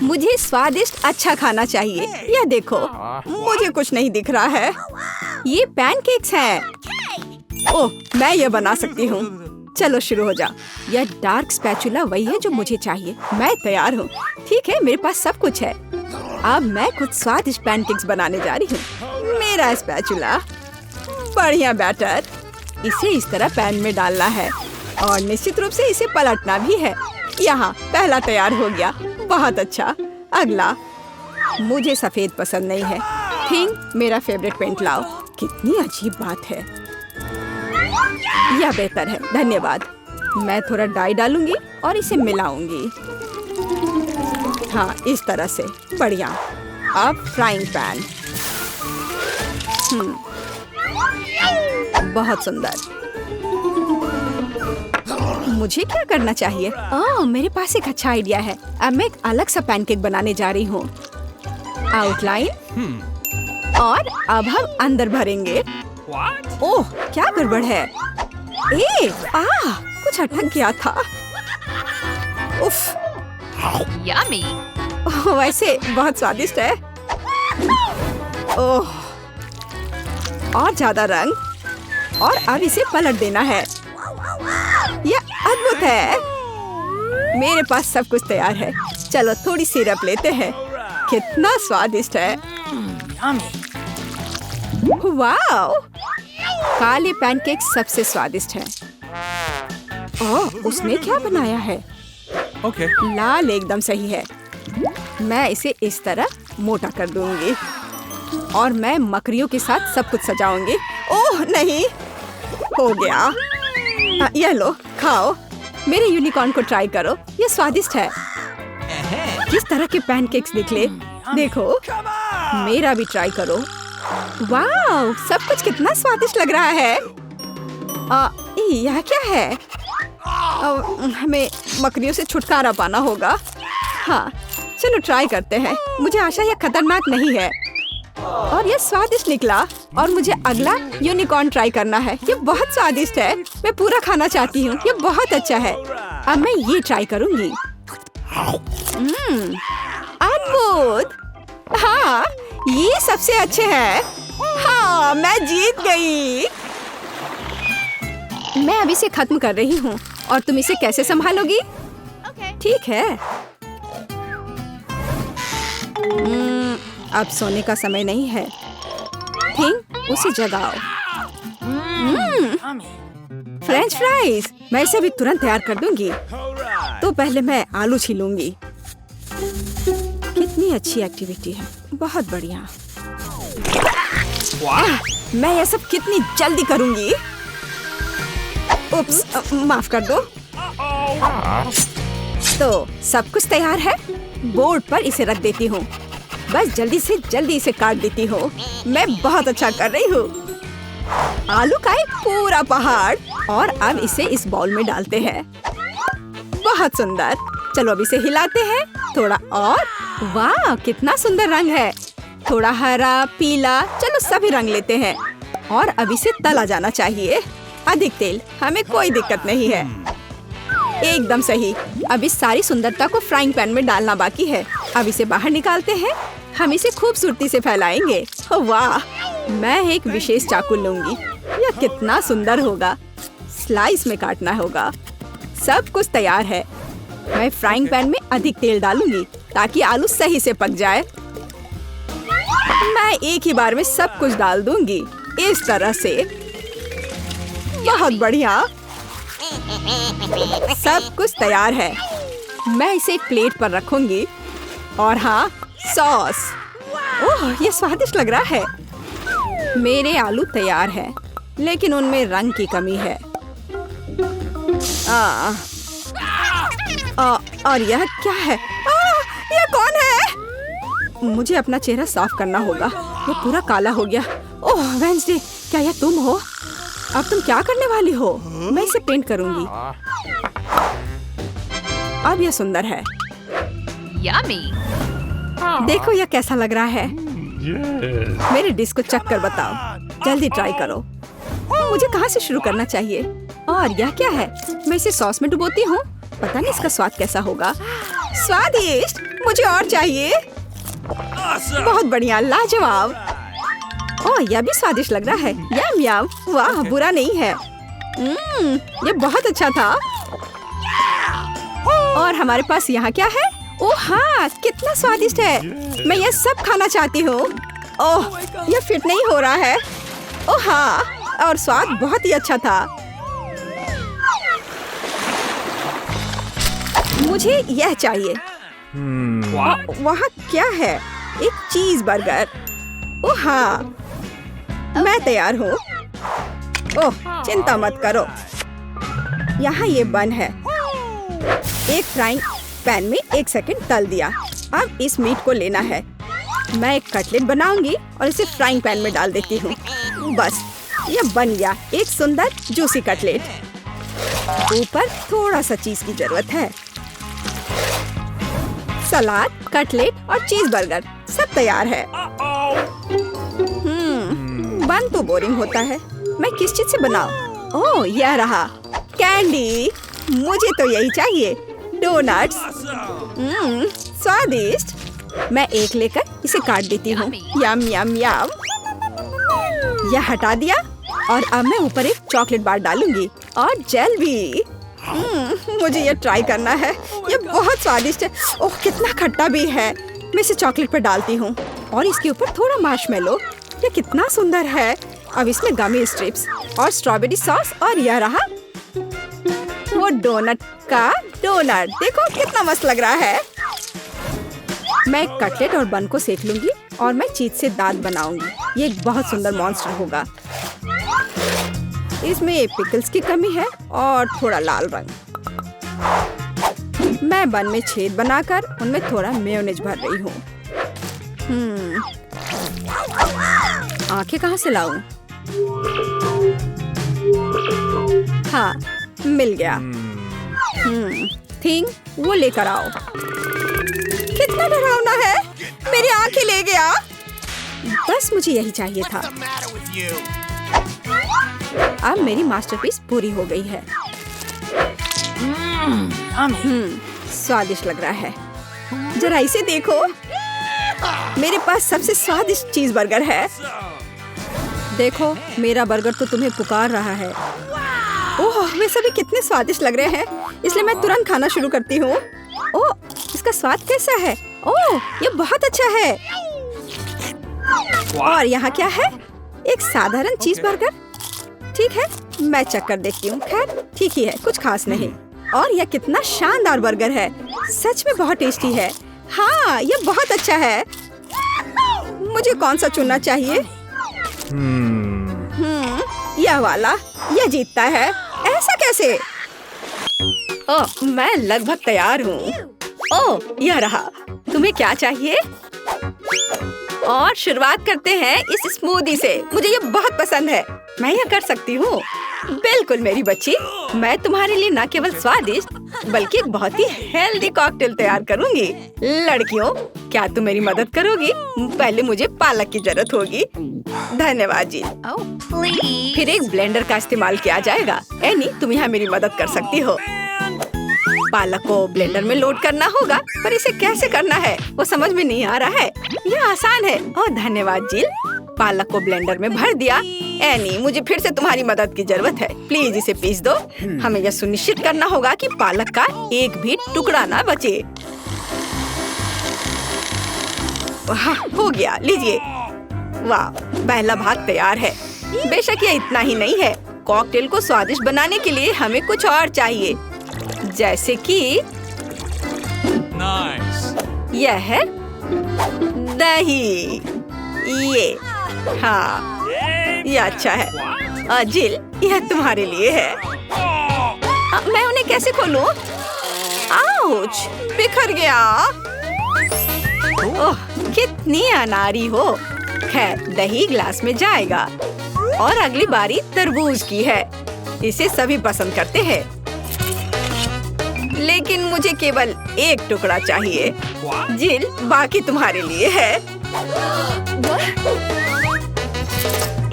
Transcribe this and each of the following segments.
मुझे स्वादिष्ट अच्छा खाना चाहिए। यह देखो, मुझे कुछ नहीं दिख रहा है। ये पैनकेक्स हैं। ओह, मैं यह बना सकती हूँ। चलो शुरू हो जा। यह डार्क स्पैचुला वही है जो मुझे चाहिए। मैं तैयार हूँ। ठीक है, मेरे पास सब कुछ है। अब मैं कुछ स्वादिष्ट पैनकेक्स बनाने जा रही हूँ। मेरा स्पैचुला, बढ़िया बैटर। इसे इस तरह पैन में डालना है और निश्चित रूप से इसे पलटना भी है। यहाँ पहला तैयार हो गया। बहुत अच्छा। अगला, मुझे सफेद पसंद नहीं है। पिंक मेरा फेवरेट पेंट लाओ। कितनी अजीब बात है। यह बेहतर है, धन्यवाद। मैं थोड़ा डाई डालूंगी और इसे मिलाऊंगी। हाँ, इस तरह से। बढ़िया। अब फ्राइंग पैन। बहुत सुंदर। मुझे क्या करना चाहिए? मेरे पास एक अच्छा आइडिया है। अब मैं एक अलग सा पैनकेक बनाने जा रही हूँ। आउटलाइन और अब हम अंदर भरेंगे। ओह, क्या गड़बड़ है? कुछ अटक गया था। उफ। Yummy. वैसे बहुत स्वादिष्ट है। ओह, और ज्यादा रंग। और अब इसे पलट देना है। यह अद्भुत है। मेरे पास सब कुछ तैयार है। चलो थोड़ी सिरप लेते हैं। कितना स्वादिष्ट है। वाओ, काले पैनकेक सबसे स्वादिष्ट है। ओह, उसने क्या बनाया है? Okay. लाल एकदम सही है। मैं इसे इस तरह मोटा कर दूंगी और मैं मकड़ियों के साथ सब कुछ सजाऊंगी। ओह नहीं, हो गया। यह लो, खाओ। मेरे यूनिकॉर्न को ट्राई करो। यह स्वादिष्ट है। किस तरह के पैनकेक्स निकले, देखो। मेरा भी ट्राई करो। वाह, सब कुछ कितना स्वादिष्ट लग रहा है। यह क्या है? हमें मकड़ियों से छुटकारा पाना होगा। हाँ, चलो ट्राई करते हैं। मुझे आशा यह खतरनाक नहीं है। और यह स्वादिष्ट निकला। और मुझे अगला यूनिकॉर्न ट्राई करना है। ये बहुत स्वादिष्ट है। मैं पूरा खाना चाहती हूँ। ये बहुत अच्छा है। अब मैं ये ट्राई करूँगी। अद्भुत। हाँ, ये सबसे अच्छे हैं। हाँ, मैं जीत गई। मैं अभी इसे खत्म कर रही हूँ और तुम इसे कैसे संभालोगी? ठीक है। अब सोने का समय नहीं है। थिंक, उसे जगाओ। French fries. मैं इसे भी तुरंत तैयार कर दूंगी। तो पहले मैं आलू छीलूंगी। कितनी अच्छी एक्टिविटी है। बहुत बढ़िया। मैं यह सब कितनी जल्दी करूंगी। उप्स, माफ कर दो। तो सब कुछ तैयार है। बोर्ड पर इसे रख देती हूँ। बस जल्दी से जल्दी इसे काट देती हूँ। मैं बहुत अच्छा कर रही हूँ। आलू का एक पूरा पहाड़। और अब इसे इस बाउल में डालते हैं। बहुत सुंदर। चलो अब इसे हिलाते हैं। थोड़ा और। वाह, कितना सुंदर रंग है। थोड़ा हरा, पीला। चलो सभी रंग लेते हैं। और अब इसे तला जाना चाहिए। अधिक तेल, हमें कोई दिक्कत नहीं है। एकदम सही। अब इस सारी सुंदरता को फ्राइंग पैन में डालना बाकी है। अब इसे बाहर निकालते हैं। हम इसे खूबसूरती से फैलाएंगे। वाह, मैं एक विशेष चाकू लूंगी। यह कितना सुंदर होगा। स्लाइस में काटना होगा। सब कुछ तैयार है। मैं फ्राइंग पैन में अधिक तेल डालूंगी ताकि आलू सही से पक जाए। मैं एक ही बार में सब कुछ डाल दूंगी, इस तरह से। बहुत बढ़िया। सब कुछ तैयार है। मैं इसे एक प्लेट पर रखूंगी। और हाँ, सॉस। ओह, ये स्वादिष्ट लग रहा है। मेरे आलू तैयार हैं, लेकिन उनमें रंग की कमी है। और यह क्या है? यह कौन है? मुझे अपना चेहरा साफ करना होगा। वो पूरा काला हो गया। ओह वेंसडे, क्या यह तुम हो? अब तुम क्या करने वाली हो? मैं इसे पेंट करूंगी। अब यह सुंदर है। Yummy. देखो यह कैसा लग रहा है। मेरे डिश को चख कर बताओ। जल्दी ट्राई करो। मुझे कहाँ से शुरू करना चाहिए? और यह क्या है? मैं इसे सॉस में डुबोती हूँ। पता नहीं इसका स्वाद कैसा होगा। स्वादिष्ट, मुझे और चाहिए। बहुत बढ़िया, लाजवाब। ओह, यह भी स्वादिष्ट लग रहा है। यम यम, वाह, बुरा नहीं है। ये बहुत अच्छा था। और हमारे पास यहाँ क्या है? ओह हाँ, कितना स्वादिष्ट है। मैं यह सब खाना चाहती हूँ। ओह, यह फिट नहीं हो रहा है। ओह हाँ, और स्वाद बहुत ही अच्छा था। मुझे यह चाहिए। वहाँ क्या है? एक चीज बर्गर। ओह हाँ, मैं तैयार हूँ। ओह, चिंता मत करो। यहाँ ये बन है। एक फ्राइंग पैन में 1 सेकंड तल दिया। अब इस मीट को लेना है। मैं एक कटलेट बनाऊंगी और इसे फ्राइंग पैन में डाल देती हूँ। बस, यह बन गया एक सुंदर जूसी कटलेट। ऊपर थोड़ा सा चीज की जरूरत है। सलाद, कटलेट और चीज बर्गर सब तैयार है। बन तो बोरिंग होता है। मैं किस चीज से बनाऊं? ओह, यह रहा कैंडी। मुझे तो यही चाहिए। डोनट्स। स्वादिष्ट। मैं एक लेकर इसे काट देती हूँ। यम यम यम। यह हटा दिया और अब मैं ऊपर एक चॉकलेट बार डालूंगी और जेल भी। मुझे यह ट्राई करना है। यह बहुत स्वादिष्ट है। ओह, कितना खट्टा भी है। मैं इसे चॉकलेट पर डालती हूँ और इसके ऊपर थोड़ा मार्शमेलो। यह कितना सुंदर है। अब इसमें गमी स्ट्रिप्स और स्ट्रॉबेरी सॉस और यह रहा वो डोनट का डोनट। देखो कितना मस्त लग रहा है। मैं कटलेट और बन को सेक लूंगी और मैं चीज से दांत बनाऊंगी। ये एक बहुत सुंदर मॉन्स्टर होगा। इसमें पिकल्स की कमी है और थोड़ा लाल रंग। मैं बन में छेद बनाकर उनमें थोड़ा मेयोनेज भर रही हूँ। आंखें कहाँ से लाऊं? हाँ, मिल गया। थिंग, वो लेकर आओ। कितना डरावना है। मेरी आंखें ले गया। बस मुझे यही चाहिए था। अब मेरी मास्टरपीस पूरी हो गई है। स्वादिष्ट लग रहा है। जरा इसे देखो। मेरे पास सबसे स्वादिष्ट चीज बर्गर है। देखो, मेरा बर्गर तो तुम्हें पुकार रहा है। ओह, वे सभी कितने स्वादिष्ट लग रहे हैं। इसलिए मैं तुरंत खाना शुरू करती हूँ। ओह, इसका स्वाद कैसा है? ओह, ये बहुत अच्छा है। और यहाँ क्या है? एक साधारण चीज बर्गर। ठीक है, मैं चेक कर देखती हूँ। खैर, ठीक ही है, कुछ खास नहीं। और यह कितना शानदार बर्गर है। सच में बहुत टेस्टी है। हाँ, यह बहुत अच्छा है। मुझे कौन सा चुनना चाहिए? यह वाला। यह जीतता है। ऐसा कैसे? ओह, मैं लगभग तैयार हूँ। ओह, यह रहा। तुम्हें क्या चाहिए? और शुरुआत करते हैं इस स्मूदी से। मुझे ये बहुत पसंद है। मैं यह कर सकती हूँ। बिल्कुल मेरी बच्ची, मैं तुम्हारे लिए न केवल स्वादिष्ट बल्कि एक बहुत ही हेल्दी कॉकटेल तैयार करूँगी। लड़कियों, क्या तुम मेरी मदद करोगी? पहले मुझे पालक की जरूरत होगी। धन्यवाद जी। Oh, please. फिर एक ब्लेंडर का इस्तेमाल किया जाएगा। एनी, तुम यहाँ मेरी मदद कर सकती हो। पालक को ब्लेंडर में लोड करना होगा, पर इसे कैसे करना है वो समझ में नहीं आ रहा है। यह आसान है। ओह, धन्यवाद जिल। पालक को ब्लेंडर में भर दिया। एनी, मुझे फिर से तुम्हारी मदद की जरूरत है। प्लीज इसे पीस दो। हमें यह सुनिश्चित करना होगा कि पालक का एक भी टुकड़ा ना बचे। वाह, हो गया। लीजिए। वाह, पहला भाग तैयार है। बेशक यह इतना ही नहीं है। कॉकटेल को स्वादिष्ट बनाने के लिए हमें कुछ और चाहिए, जैसे कि यह है दही। ये, हाँ, यह अच्छा है। जिल, यह तुम्हारे लिए है। मैं उन्हें कैसे खोलूं? आउच, बिखर गया। ओह, कितनी अनाड़ी हो। खैर, दही ग्लास में जाएगा। और अगली बारी तरबूज की है। इसे सभी पसंद करते हैं, लेकिन मुझे केवल एक टुकड़ा चाहिए। जिल, बाकी तुम्हारे लिए है।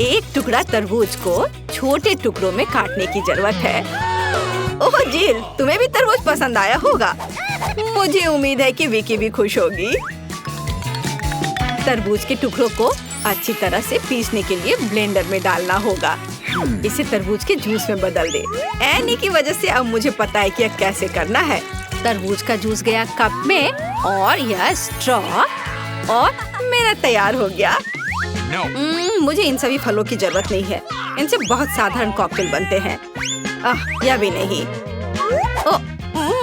एक टुकड़ा तरबूज को छोटे टुकड़ों में काटने की जरूरत है। ओह जिल, तुम्हें भी तरबूज पसंद आया होगा। मुझे उम्मीद है कि विकी भी खुश होगी। तरबूज के टुकड़ों को अच्छी तरह से पीसने के लिए ब्लेंडर में डालना होगा। इसे तरबूज के जूस में बदल दे। एनी की वजह से अब मुझे पता है कि यह कैसे करना है। तरबूज का जूस गया कप में और यह स्ट्रॉ और मेरा तैयार हो गया। मुझे इन सभी फलों की जरूरत नहीं है। इनसे बहुत साधारण कॉकटेल बनते हैं। यह भी नहीं।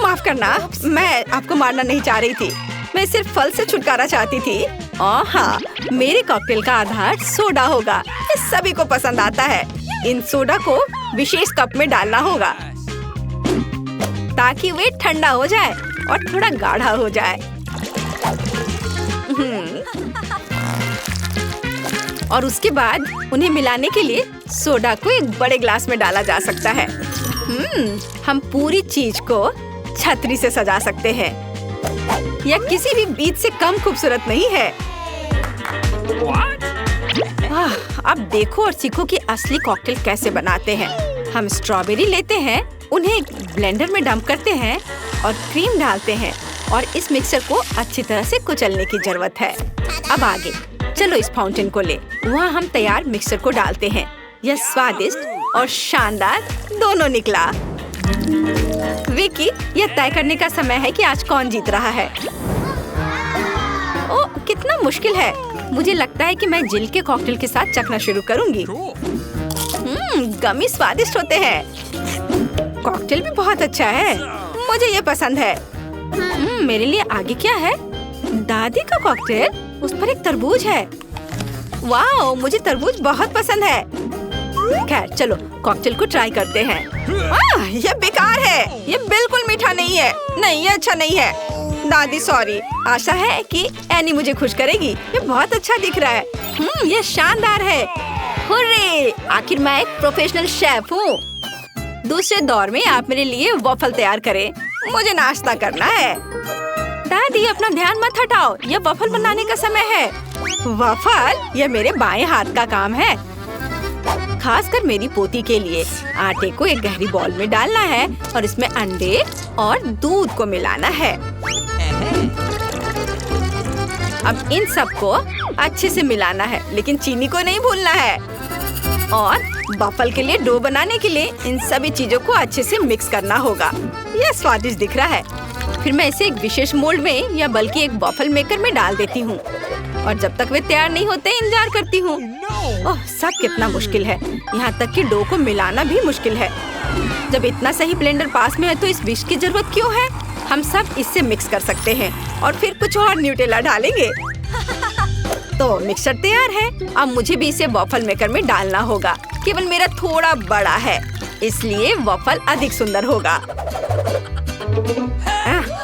माफ करना, मैं आपको मारना नहीं चाह रही थी। मैं सिर्फ फल से छुटकारा चाहती थी। हाँ, मेरे कॉकटेल का आधार सोडा होगा। ये सभी को पसंद आता है। इन सोडा को विशेष कप में डालना होगा ताकि वे ठंडा हो जाए और थोड़ा गाढ़ा हो जाए। और उसके बाद उन्हें मिलाने के लिए सोडा को एक बड़े ग्लास में डाला जा सकता है। हम पूरी चीज को छतरी से सजा सकते हैं। यह किसी भी बीज से कम खूबसूरत नहीं है। अब देखो और सीखो कि असली कॉकटेल कैसे बनाते हैं। हम स्ट्रॉबेरी लेते हैं, उन्हें एक ब्लेंडर में डंप करते हैं और क्रीम डालते हैं और इस मिक्सचर को अच्छी तरह से कुचलने की जरूरत है। अब आगे चलो इस फाउंटेन को ले। वहाँ हम तैयार मिक्सचर को डालते हैं। यह स्वादिष्ट और शानदार दोनों निकला। विकी, यह तय करने का समय है कि आज कौन जीत रहा है। ओह, कितना मुश्किल है। मुझे लगता है कि मैं जिल के कॉकटेल के साथ चखना शुरू करूंगी। गमी स्वादिष्ट होते हैं। कॉकटेल भी बहुत अच्छा है। मुझे ये पसंद है। मेरे लिए आगे क्या है? दादी का कॉकटेल, उस पर एक तरबूज है। वाह, मुझे तरबूज बहुत पसंद है। खैर चलो कॉकटेल को ट्राई करते हैं। ये बेकार है। ये बिल्कुल मीठा नहीं है। नहीं, ये अच्छा नहीं है। दादी सॉरी। आशा है कि एनी मुझे खुश करेगी। ये बहुत अच्छा दिख रहा है। ये शानदार है। हुर्रे! आखिर मैं एक प्रोफेशनल शेफ हूँ। दूसरे दौर में आप मेरे लिए वॉफल तैयार करें। मुझे नाश्ता करना है। दादी अपना ध्यान मत हटाओ। यह वॉफल बनाने का समय है। वॉफल? यह मेरे बाएं हाथ का काम है। खासकर मेरी पोती के लिए। आटे को एक गहरी बॉल में डालना है और इसमें अंडे और दूध को मिलाना है। अब इन सब को अच्छे से मिलाना है, लेकिन चीनी को नहीं भूलना है। और वॉफल के लिए डो बनाने के लिए इन सभी चीजों को अच्छे से मिक्स करना होगा। यह स्वादिष्ट दिख रहा है। फिर मैं इसे एक विशेष मोल्ड में या बल्कि एक वॉफल मेकर में डाल देती हूँ और जब तक वे तैयार नहीं होते इंतजार करती हूँ। ओह, सब कितना मुश्किल है। यहाँ तक कि डो को मिलाना भी मुश्किल है। जब इतना सही ब्लेंडर पास में है तो इस विस्क की जरूरत क्यों है? हम सब इससे मिक्स कर सकते हैं और फिर कुछ और न्यूटेला डालेंगे। तो मिक्सचर तैयार है। अब मुझे भी इसे वॉफल मेकर में डालना होगा। केवल मेरा थोड़ा बड़ा है, इसलिए वॉफल अधिक सुंदर होगा।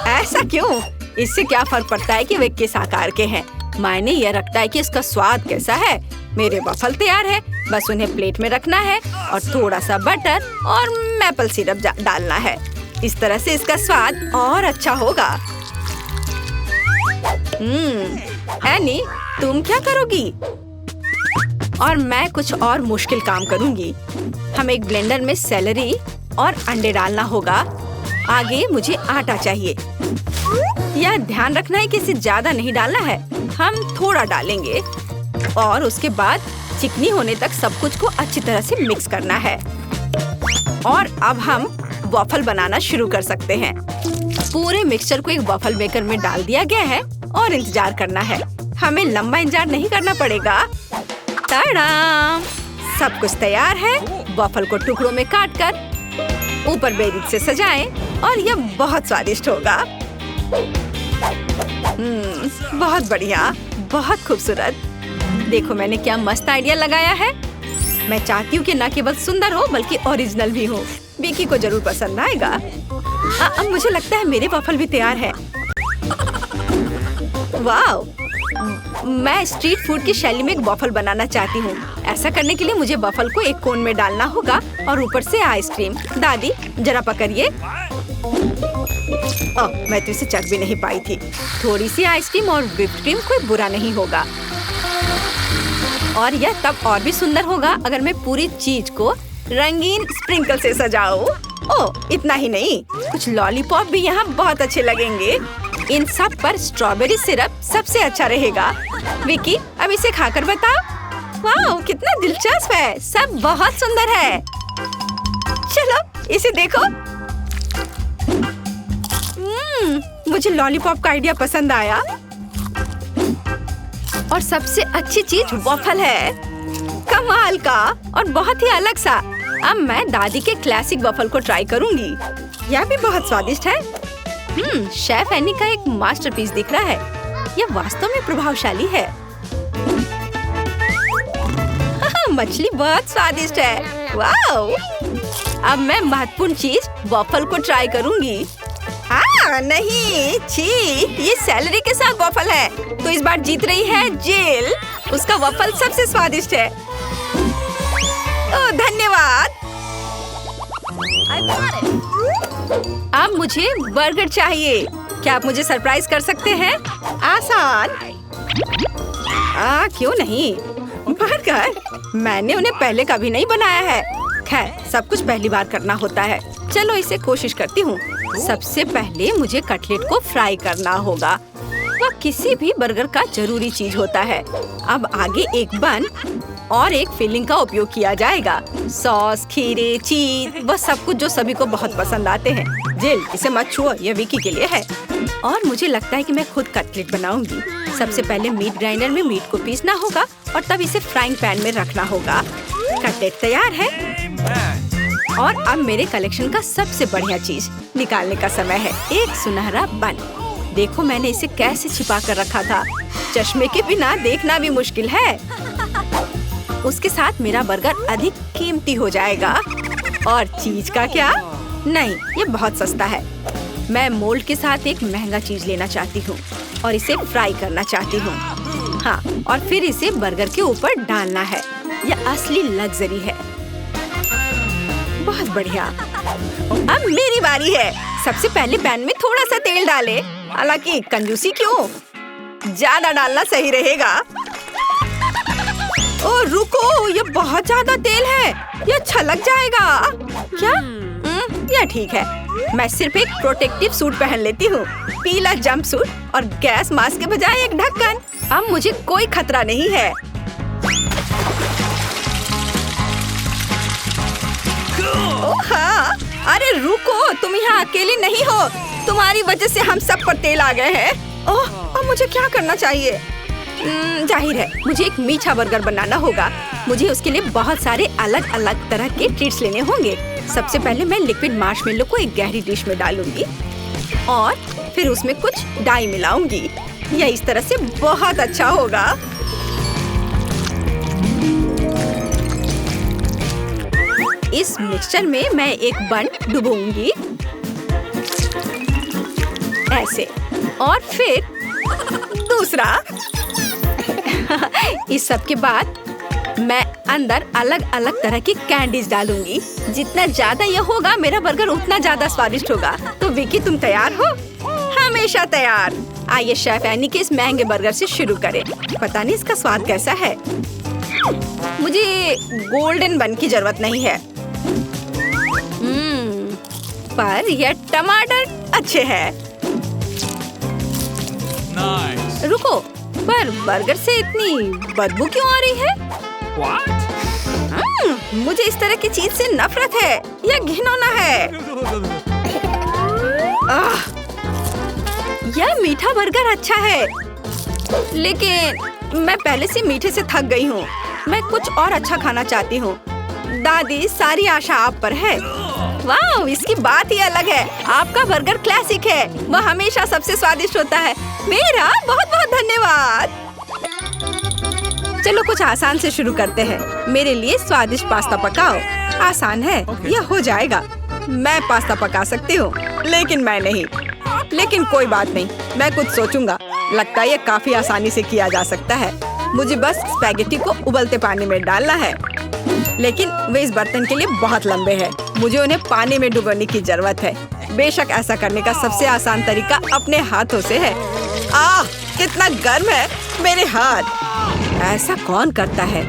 ऐसा क्यों? इससे क्या फर्क पड़ता है कि वे किस आकार के हैं? मायने यह रखता है कि इसका स्वाद कैसा है। मेरे वॉफल तैयार है। बस उन्हें प्लेट में रखना है और थोड़ा सा बटर और मैपल सिरप डालना है। इस तरह से इसका स्वाद और अच्छा होगा। एनी, तुम क्या करोगी? और मैं कुछ और मुश्किल काम करूंगी। हम एक ब्लेंडर में सेलरी और अंडे डालना होगा। आगे मुझे आटा चाहिए। यह ध्यान रखना है कि इसे ज्यादा नहीं डालना है। हम थोड़ा डालेंगे और उसके बाद चिकनी होने तक सब कुछ को अच्छी तरह से मिक्स करना है। और अब हम वॉफल बनाना शुरू कर सकते हैं। पूरे मिक्सचर को एक वॉफल मेकर में डाल दिया गया है और इंतजार करना है। हमें लंबा इंतजार नहीं करना पड़ेगा। टाडाम! सब कुछ तैयार है। वॉफल को टुकड़ों में काटकर ऊपर बेरीज से सजाएं और यह बहुत स्वादिष्ट होगा। बहुत बढ़िया, बहुत खूबसूरत। देखो मैंने क्या मस्त आइडिया लगाया है। मैं चाहती हूँ कि न केवल सुंदर हो बल्कि ओरिजिनल भी हो। विकी को जरूर पसंद आएगा। अब मुझे लगता है मेरे वॉफल भी तैयार है। वाह! मैं स्ट्रीट फूड की शैली में एक वॉफल बनाना चाहती हूँ। ऐसा करने के लिए मुझे वॉफल को एक कोन में डालना होगा और ऊपर से आइसक्रीम। दादी जरा पकड़िए। मैं तो इसे चख भी नहीं पाई थी। थोड़ी सी आइसक्रीम और व्हिप्ड क्रीम कोई बुरा नहीं होगा। और यह तब और भी सुंदर होगा अगर मैं पूरी चीज को रंगीन स्प्रिंकल से सजाऊं। ओह, इतना ही नहीं, कुछ लॉलीपॉप भी यहाँ बहुत अच्छे लगेंगे। इन सब पर स्ट्रॉबेरी सिरप सबसे अच्छा रहेगा। विकी, अब इसे खाकर बताओ। वाह, कितना दिलचस्प है, सब बहुत सुंदर है। चलो इसे देखो। मुझे लॉलीपॉप का आइडिया पसंद आया। और सबसे अच्छी चीज वॉफल है, कमाल का और बहुत ही अलग सा। अब मैं दादी के क्लासिक वॉफल को ट्राई करूंगी। यह भी बहुत स्वादिष्ट है। शेफ एनी का एक मास्टरपीस दिख रहा है। यह वास्तव में प्रभावशाली है। मछली बहुत स्वादिष्ट है। वाओ! अब मैं महत्वपूर्ण चीज वॉफल को ट्राई करूंगी। नहीं, छी, ये सैलरी के साथ वॉफल है। तो इस बार जीत रही है जेल। उसका वॉफल सबसे स्वादिष्ट है। ओह, धन्यवाद। अब मुझे बर्गर चाहिए। क्या आप मुझे सरप्राइज कर सकते हैं? आसान। क्यों नहीं? बर्गर? मैंने उन्हें पहले कभी नहीं बनाया है। खैर, सब कुछ पहली बार करना होता है। चलो इसे कोशिश करती हूँ। सबसे पहले मुझे कटलेट को फ्राई करना होगा। वह किसी भी बर्गर का जरूरी चीज होता है। अब आगे एक बन और एक फिलिंग का उपयोग किया जाएगा। सॉस, खीरे, चीज, वह सब कुछ जो सभी को बहुत पसंद आते हैं। जिल, इसे मत छुओ, यह विकी के लिए है। और मुझे लगता है कि मैं खुद कटलेट बनाऊंगी। सबसे पहले मीट ग्राइंडर में मीट को पीसना होगा और तब इसे फ्राइंग पैन में रखना होगा। कटलेट तैयार है। और अब मेरे कलेक्शन का सबसे बढ़िया चीज निकालने का समय है। एक सुनहरा बन। देखो मैंने इसे कैसे छिपा कर रखा था। चश्मे के बिना देखना भी मुश्किल है। उसके साथ मेरा बर्गर अधिक कीमती हो जाएगा। और चीज का क्या? नहीं, ये बहुत सस्ता है। मैं मोल्ड के साथ एक महंगा चीज लेना चाहती हूँ और इसे फ्राई करना चाहती हूँ। हाँ, और फिर इसे बर्गर के ऊपर डालना है। यह असली लग्जरी है। बहुत बढ़िया। अब मेरी बारी है। सबसे पहले पैन में थोड़ा सा तेल डाले। हालांकि कंजूसी क्यों? ज्यादा डालना सही रहेगा। ओह रुको, ये बहुत ज्यादा तेल है। ये छलक जाएगा। क्या? यह ठीक है। मैं सिर्फ एक प्रोटेक्टिव सूट पहन लेती हूँ। पीला जंप सूट और गैस मास्क के बजाय एक ढक्कन। अब मुझे कोई खतरा नहीं है। ओह हाँ, अरे रुको, तुम यहाँ अकेली नहीं हो। तुम्हारी वजह से हम सब पर तेल आ गए हैं। ओह, अब मुझे क्या करना चाहिए? जाहिर है, मुझे एक मीठा बर्गर बनाना होगा। मुझे उसके लिए बहुत सारे अलग अलग तरह के ट्रीट्स लेने होंगे। सबसे पहले मैं लिक्विड मार्शमेलो को एक गहरी डिश में डालूंगी और फिर उसमें कुछ डाई मिलाऊंगी। यह इस तरह से बहुत अच्छा होगा। इस मिक्सचर में मैं एक बन डुबोऊंगी ऐसे, और फिर दूसरा। इस सब के बाद मैं अंदर अलग अलग तरह की कैंडीज डालूंगी। जितना ज्यादा यह होगा, मेरा बर्गर उतना ज्यादा स्वादिष्ट होगा। तो विकी, तुम तैयार हो? हमेशा तैयार। आइए शेफ एनी के इस महंगे बर्गर से शुरू करें। पता नहीं इसका स्वाद कैसा है। मुझे गोल्डन बन की जरूरत नहीं है। पर यह टमाटर अच्छे हैं। Nice. रुको, पर बर्गर से इतनी बदबू क्यों आ रही है? What? मुझे इस तरह की चीज से नफरत है। यह घिनौना है। यह मीठा बर्गर अच्छा है, लेकिन मैं पहले से मीठे से थक गई हूँ। मैं कुछ और अच्छा खाना चाहती हूँ। दादी, सारी आशा आप पर है। वाह, इसकी बात ही अलग है। आपका बर्गर क्लासिक है। वह हमेशा सबसे स्वादिष्ट होता है। मेरा बहुत बहुत धन्यवाद। चलो कुछ आसान से शुरू करते हैं। मेरे लिए स्वादिष्ट पास्ता पकाओ। आसान है, यह हो जाएगा। मैं पास्ता पका सकती हूँ, लेकिन मैं नहीं। लेकिन कोई बात नहीं, मैं कुछ सोचूंगा। लगता है यह काफी आसानी से किया जा सकता है। मुझे बस स्पैगेटी को उबलते पानी में डालना है, लेकिन वे इस बर्तन के लिए बहुत लंबे हैं। मुझे उन्हें पानी में डुबोने की जरूरत है। बेशक ऐसा करने का सबसे आसान तरीका अपने हाथों से है। कितना गर्म है मेरे हाथ। ऐसा कौन करता है?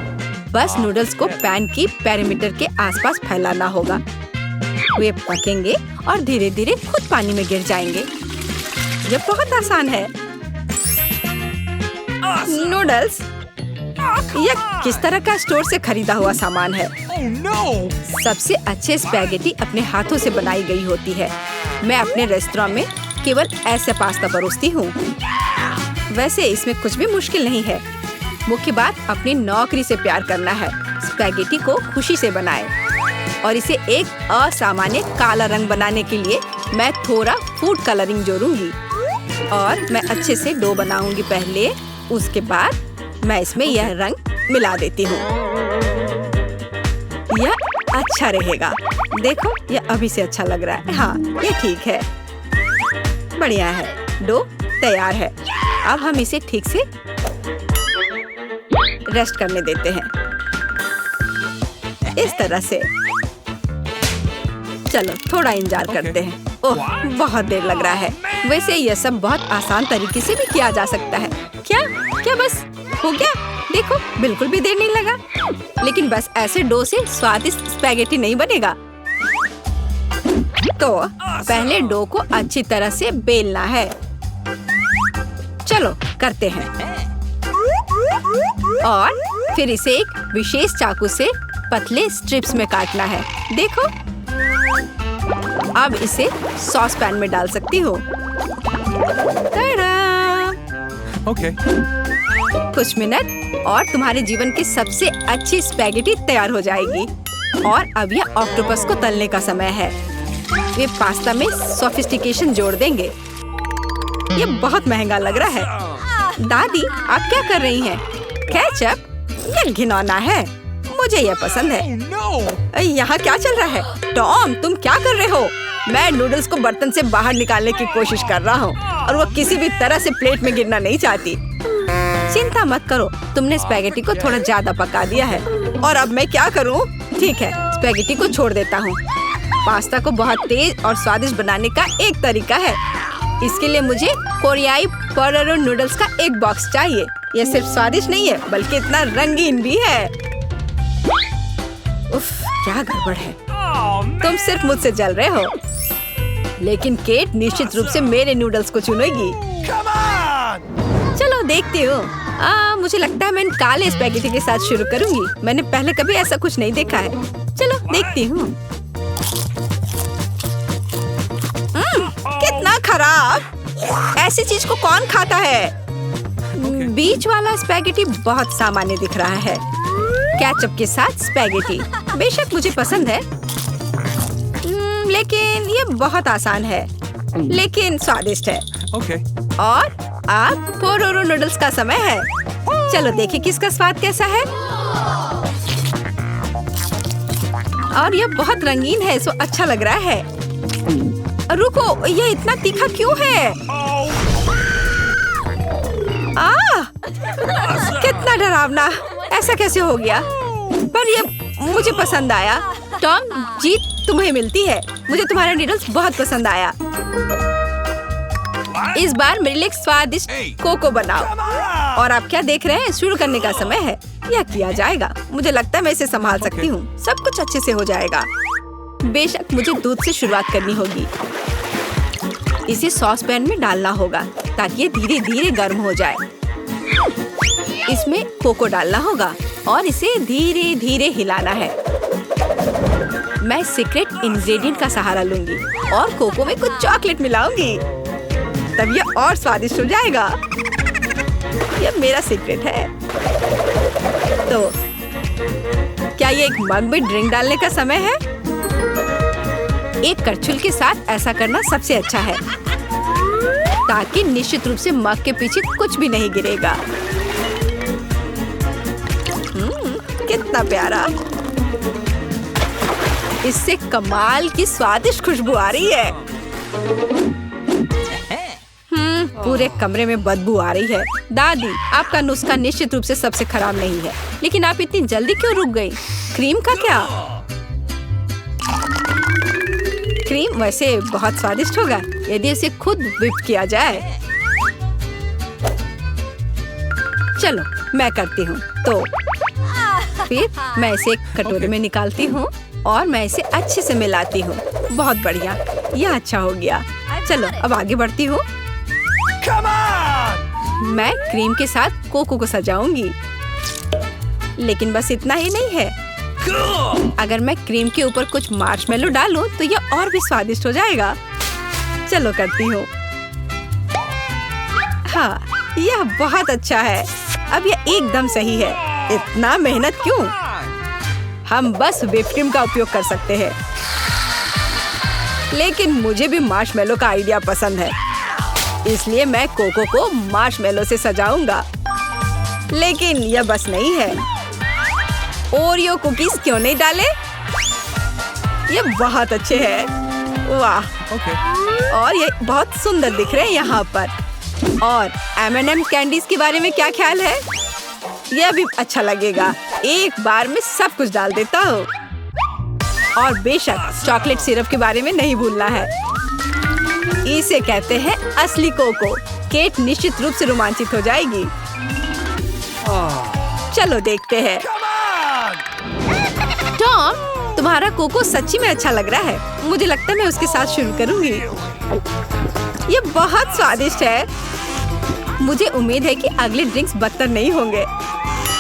बस नूडल्स को पैन की पेरीमीटर के आसपास फैलाना होगा। वे पकेंगे और धीरे धीरे खुद पानी में गिर जाएंगे। ये बहुत आसान है। नूडल्स, यह किस तरह का स्टोर से खरीदा हुआ सामान है। सबसे अच्छे स्पैगेटी अपने हाथों से बनाई गई होती है। मैं अपने रेस्टोरेंट में केवल ऐसे पास्ता परोसती हूँ। वैसे इसमें कुछ भी मुश्किल नहीं है। मुख्य बात अपनी नौकरी से प्यार करना है। स्पैगेटी को खुशी से बनाएं और इसे एक असामान्य काला रंग बनाने के लिए मैं थोड़ा फूड कलरिंग जोड़ूंगी और मैं अच्छे से डो बनाऊंगी पहले। उसके बाद मैं इसमें यह रंग मिला देती हूँ। यह अच्छा रहेगा। देखो, यह अभी से अच्छा लग रहा है। हाँ, ये ठीक है। बढ़िया है। डो तैयार है। अब हम इसे ठीक से रेस्ट करने देते हैं, इस तरह से। चलो थोड़ा इंतजार करते हैं। ओह, बहुत देर लग रहा है। वैसे यह सब बहुत आसान तरीके से भी किया जा सकता है। क्या बस हो गया? देखो, बिल्कुल भी देर नहीं लगा। लेकिन बस ऐसे डो से स्वादिष्ट स्पैगेटी नहीं बनेगा। तो पहले डो को अच्छी तरह से बेलना है। चलो करते हैं। और फिर इसे एक विशेष चाकू से पतले स्ट्रिप्स में काटना है। देखो, अब इसे सॉस पैन में डाल सकती हूँ। Okay. कुछ मिनट और तुम्हारे जीवन की सबसे अच्छी स्पैगेटी तैयार हो जाएगी। और अब यह ऑक्टोपस को तलने का समय है। वे पास्ता में सोफिस्टिकेशन जोड़ देंगे। ये बहुत महंगा लग रहा है। दादी, आप क्या कर रही हैं? केचप? ये घिनौना है। मुझे यह पसंद है। यहाँ क्या चल रहा है? टॉम, तुम क्या कर रहे हो? मैं नूडल्स को बर्तन से बाहर निकालने की कोशिश कर रहा हूँ और वो किसी भी तरह से प्लेट में गिरना नहीं चाहती। चिंता मत करो, तुमने स्पैगेटी को थोड़ा ज्यादा पका दिया है। और अब मैं क्या करूँ? ठीक है, स्पैगेटी को छोड़ देता हूँ। पास्ता को बहुत तेज और स्वादिष्ट बनाने का एक तरीका है। इसके लिए मुझे कोरियाई पोटेटो नूडल्स का एक बॉक्स चाहिए। यह सिर्फ स्वादिष्ट नहीं है, बल्कि इतना रंगीन भी है। उफ, क्या गड़बड़ है। तुम सिर्फ मुझसे जल रहे हो। लेकिन केट निश्चित रूप से मेरे नूडल्स को चुनेगी। चलो देखती हूँ। मुझे लगता है मैं इन काले स्पैगेटी के साथ शुरू करूंगी। मैंने पहले कभी ऐसा कुछ नहीं देखा है। चलो देखती हूँ। कितना खराब! ऐसी चीज को कौन खाता है? बीच वाला स्पैगेटी बहुत सामान्य दिख रहा है। केचप के साथ स्पैगेटी बेशक मुझे पसंद है, लेकिन ये बहुत आसान है, लेकिन स्वादिष्ट है। और अब पोटेटो नूडल्स का समय है। चलो देखें किसका स्वाद कैसा है। और ये बहुत रंगीन है, सो अच्छा लग रहा है। रुको, ये इतना तीखा क्यों है? कितना डरावना! ऐसा कैसे हो गया? पर ये मुझे पसंद आया। टॉम, जीत तुम्हें मिलती है। मुझे तुम्हारा नूडल्स बहुत पसंद आया। इस बार मेरे लिए एक स्वादिष्ट कोको बनाओ। और आप क्या देख रहे हैं? शुरू करने का समय है। यह किया जाएगा। मुझे लगता है मैं इसे संभाल सकती हूँ। सब कुछ अच्छे से हो जाएगा। बेशक मुझे दूध से शुरुआत करनी होगी। इसे सॉस पैन में डालना होगा ताकि ये धीरे धीरे गर्म हो जाए। इसमें कोको डालना होगा और इसे धीरे धीरे हिलाना है। मैं सीक्रेट इंग्रेडिएंट का सहारा लूंगी और कोको में कुछ चॉकलेट मिलाऊंगी, तब यह और स्वादिष्ट हो जाएगा। यह मेरा सीक्रेट है। तो क्या ये एक मग में ड्रिंक डालने का समय है? एक करछुल के साथ ऐसा करना सबसे अच्छा है, ताकि निश्चित रूप से मग के पीछे कुछ भी नहीं गिरेगा। कितना प्यारा! इससे कमाल की स्वादिष्ट खुशबू आ रही है। पूरे कमरे में बदबू आ रही है। दादी, आपका नुस्खा निश्चित रूप से सबसे खराब नहीं है, लेकिन आप इतनी जल्दी क्यों रुक गई? क्रीम का क्या? क्रीम वैसे बहुत स्वादिष्ट होगा यदि इसे खुद व्हिप किया जाए। चलो मैं करती हूँ। तो फिर मैं इसे एक कटोरे में निकालती हूँ और मैं इसे अच्छे से मिलाती हूँ। बहुत बढ़िया, यह अच्छा हो गया। चलो अब आगे बढ़ती हूँ। Come on! मैं क्रीम के साथ कोको को सजाऊंगी, लेकिन बस इतना ही नहीं है। Cool! अगर मैं क्रीम के ऊपर कुछ मार्शमेलो डालूं तो यह और भी स्वादिष्ट हो जाएगा। चलो करती हूँ। हाँ, यह बहुत अच्छा है। अब यह एकदम सही है। इतना मेहनत क्यों? हम बस व्हिप क्रीम का उपयोग कर सकते हैं। लेकिन मुझे भी मार्शमेलो का आइडिया पसंद है, इसलिए मैं कोको को मार्शमेलो से सजाऊंगा। लेकिन यह बस नहीं है। ओरियो कुकीज क्यों नहीं डाले? ये बहुत अच्छे हैं। वाह! Okay. और ये बहुत सुंदर दिख रहे हैं यहाँ पर। और M&M कैंडीज के बारे में क्या ख्याल है? यह भी अच्छा लगेगा। एक बार में सब कुछ डाल देता हूँ। और बेशक चॉकलेट सिरप के बारे में नहीं भूलना है। इसे कहते हैं असली कोको। केट निश्चित रूप से रोमांचित हो जाएगी। चलो देखते हैं। टॉम, तुम्हारा कोको सच्ची में अच्छा लग रहा है। मुझे लगता है मैं उसके साथ शुरू करूंगी। ये बहुत स्वादिष्ट है। मुझे उम्मीद है कि अगले ड्रिंक्स बदतर नहीं होंगे।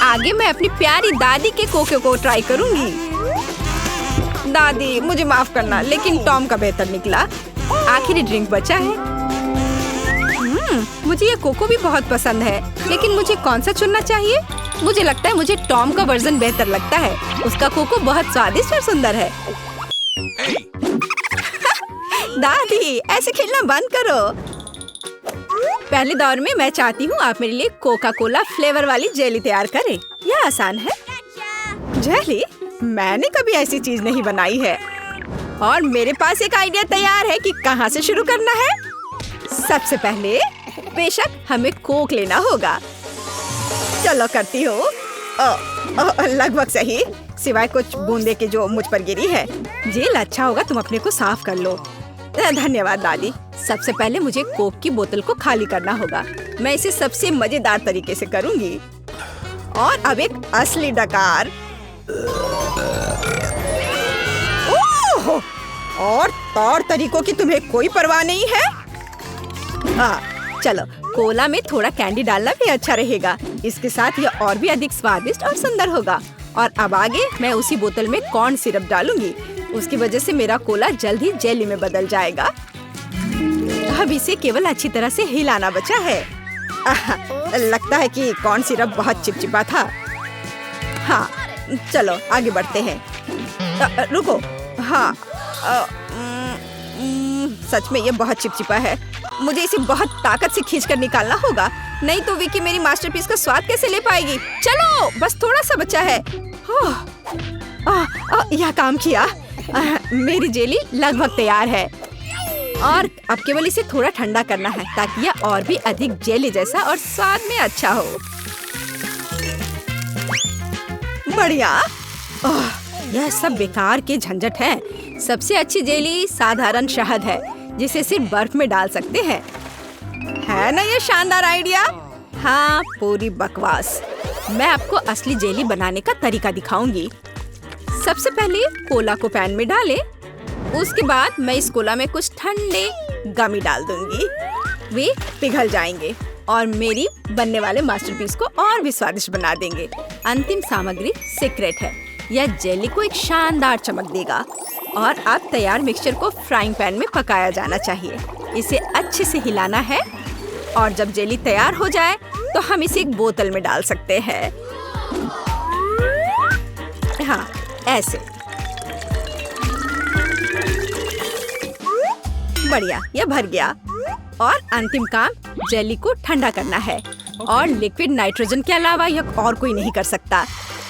आगे मैं अपनी प्यारी दादी के कोको को ट्राई करूंगी। दादी, मुझे माफ करना, लेकिन टॉम का बेहतर निकला। आखिरी ड्रिंक बचा है। मुझे ये कोको भी बहुत पसंद है, लेकिन मुझे कौन सा चुनना चाहिए? मुझे लगता है मुझे टॉम का वर्जन बेहतर लगता है। उसका कोको बहुत स्वादिष्ट और सुंदर है। दादी, ऐसे खेलना बंद करो। पहले दौर में मैं चाहती हूँ आप मेरे लिए कोका कोला फ्लेवर वाली जेली तैयार करें। यह आसान है। जेली? मैंने कभी ऐसी चीज नहीं बनाई है। और मेरे पास एक आइडिया तैयार है कि कहाँ से शुरू करना है। सबसे पहले बेशक हमें कोक लेना होगा। चलो करती हूँ। लगभग सही, सिवाय कुछ बूंदे के जो मुझ पर गिरी है। जेल अच्छा होगा, तुम अपने को साफ कर लो। धन्यवाद दादी। सबसे पहले मुझे कोक की बोतल को खाली करना होगा। मैं इसे सबसे मजेदार तरीके से करूंगी। और अब एक असली डकार। ओह! और तौर तरीकों की तुम्हें कोई परवाह नहीं है? हाँ, चलो कोला में थोड़ा कैंडी डालना भी अच्छा रहेगा। इसके साथ यह और भी अधिक स्वादिष्ट और सुंदर होगा। और अब आगे मैं उसी बोतल में कॉर्न सिरप डालूंगी। उसकी वजह से मेरा कोला जल्द ही जेली में बदल जाएगा। अब इसे केवल अच्छी तरह से हिलाना बचा है। लगता है कि कॉर्न सिरप बहुत चिपचिपा था। हाँ, चलो आगे बढ़ते हैं। रुको। हाँ, सच में ये बहुत चिपचिपा है। मुझे इसे बहुत ताकत से खींचकर निकालना होगा, नहीं तो विकी मेरी मास्टरपीस का स्वाद कैसे ले पाएगी। चलो, बस थोड़ा सा बचा है। यह काम किया। मेरी जेली लगभग तैयार है। और अब केवल इसे थोड़ा ठंडा करना है ताकि यह और भी अधिक जेली जैसा और स्वाद में अच्छा हो। बढ़िया। यह सब बेकार के झंझट है। सबसे अच्छी जेली साधारण शहद है, जिसे सिर्फ बर्फ में डाल सकते हैं। है ना ये शानदार आइडिया? हाँ, पूरी बकवास। मैं आपको असली जेली बनाने का तरीका दिखाऊंगी। सबसे पहले कोला को पैन में डालें। उसके बाद मैं इस कोला में कुछ ठंडे गमी डाल दूंगी। वे पिघल जाएंगे और मेरी बनने वाले मास्टरपीस को और भी स्वादिष्ट बना देंगे। अंतिम सामग्री सीक्रेट है। यह जेली को एक शानदार चमक देगा। और अब तैयार मिक्सचर को फ्राइंग पैन में पकाया जाना चाहिए। इसे अच्छे से हिलाना है और जब जेली तैयार हो जाए तो हम इसे एक बोतल में डाल सकते हैं। हाँ, ऐसे। बढ़िया, यह भर गया। और अंतिम काम जेली को ठंडा करना है। और लिक्विड नाइट्रोजन के अलावा यह और कोई नहीं कर सकता।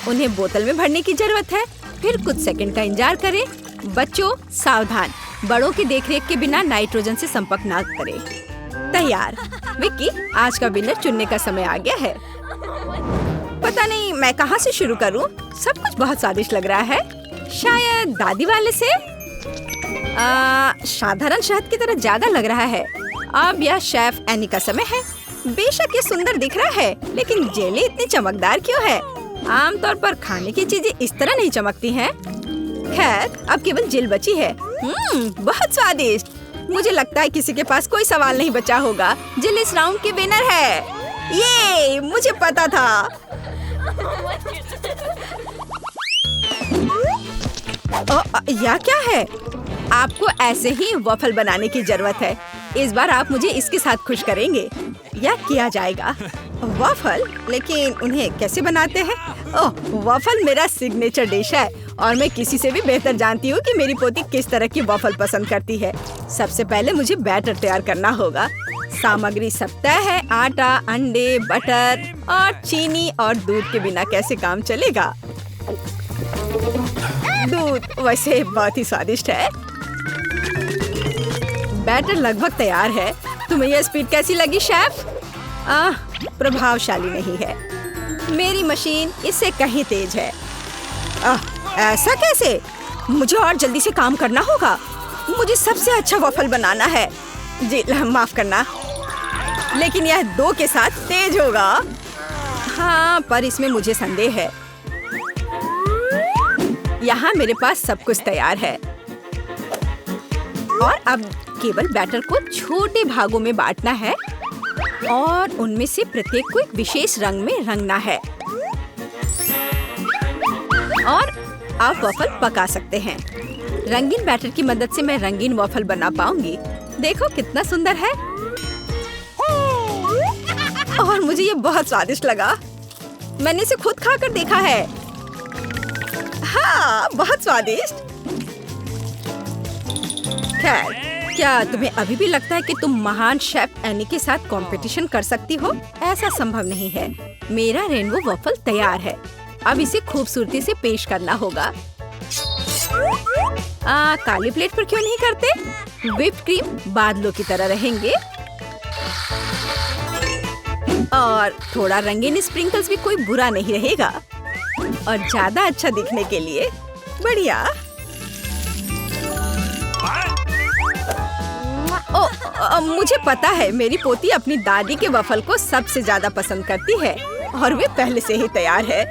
उन्हें बोतल में भरने की जरूरत है। फिर कुछ सेकंड का इंतजार करें। बच्चों सावधान, बड़ों की देखरेख के बिना नाइट्रोजन से संपर्क ना करें। तैयार। विक्की, आज का विनर चुनने का समय आ गया है। पता नहीं मैं कहाँ से शुरू करूँ। सब कुछ बहुत स्वादिष्ट लग रहा है। शायद दादी वाले से। साधारण शहद की तरह ज्यादा लग रहा है। अब यह शेफ एनी का समय है। बेशक ये सुंदर दिख रहा है, लेकिन जेली इतनी चमकदार क्यों है? आमतौर पर खाने की चीजें इस तरह नहीं चमकती हैं। खैर अब केवल जिल बची है। बहुत स्वादिष्ट। मुझे लगता है किसी के पास कोई सवाल नहीं बचा होगा। जिल इस राउंड की विनर है। ये मुझे पता था। यह क्या है? आपको ऐसे ही वॉफल बनाने की जरूरत है। इस बार आप मुझे इसके साथ खुश करेंगे। यह किया जाएगा। वॉफल, लेकिन उन्हें कैसे बनाते हैं? ओह, वॉफल मेरा सिग्नेचर डिश है और मैं किसी से भी बेहतर जानती हूँ कि मेरी पोती किस तरह की वॉफल पसंद करती है। सबसे पहले मुझे बैटर तैयार करना होगा। सामग्री सब तय है। आटा, अंडे, बटर और चीनी और दूध के बिना कैसे काम चलेगा? दूध वैसे बहुत ही स्वादिष्ट है। बैटर लगभग तैयार है। तुम्हें यह स्पीड कैसी लगी शेफ? प्रभावशाली नहीं है। मेरी मशीन इससे कहीं तेज है। ऐसा कैसे? मुझे और जल्दी से काम करना होगा। मुझे सबसे अच्छा वॉफल बनाना है। जी माफ करना, लेकिन यह 2 के साथ तेज होगा। हाँ, पर इसमें मुझे संदेह है। यहाँ मेरे पास सब कुछ तैयार है और अब केवल बैटर को छोटे भागों में बांटना है और उनमें से प्रत्येक को एक विशेष रंग में रंगना है और आप वॉफल पका सकते हैं। रंगीन बैटर की मदद से मैं रंगीन वॉफल बना पाऊंगी। देखो कितना सुंदर है और मुझे ये बहुत स्वादिष्ट लगा। मैंने इसे खुद खाकर देखा है। हाँ, बहुत स्वादिष्ट। खैर, क्या तुम्हें अभी भी लगता है कि तुम महान शेफ एनी के साथ कंपटीशन कर सकती हो? ऐसा संभव नहीं है। मेरा रेनबो वॉफल तैयार है। अब इसे खूबसूरती से पेश करना होगा। काली प्लेट पर क्यों नहीं करते? व्हिप्ड क्रीम बादलों की तरह रहेंगे और थोड़ा रंगीन स्प्रिंकल्स भी कोई बुरा नहीं रहेगा और ज्यादा अच्छा दिखने के लिए बढ़िया। मुझे पता है मेरी पोती अपनी दादी के वफल को सबसे ज्यादा पसंद करती है और वे पहले से ही तैयार है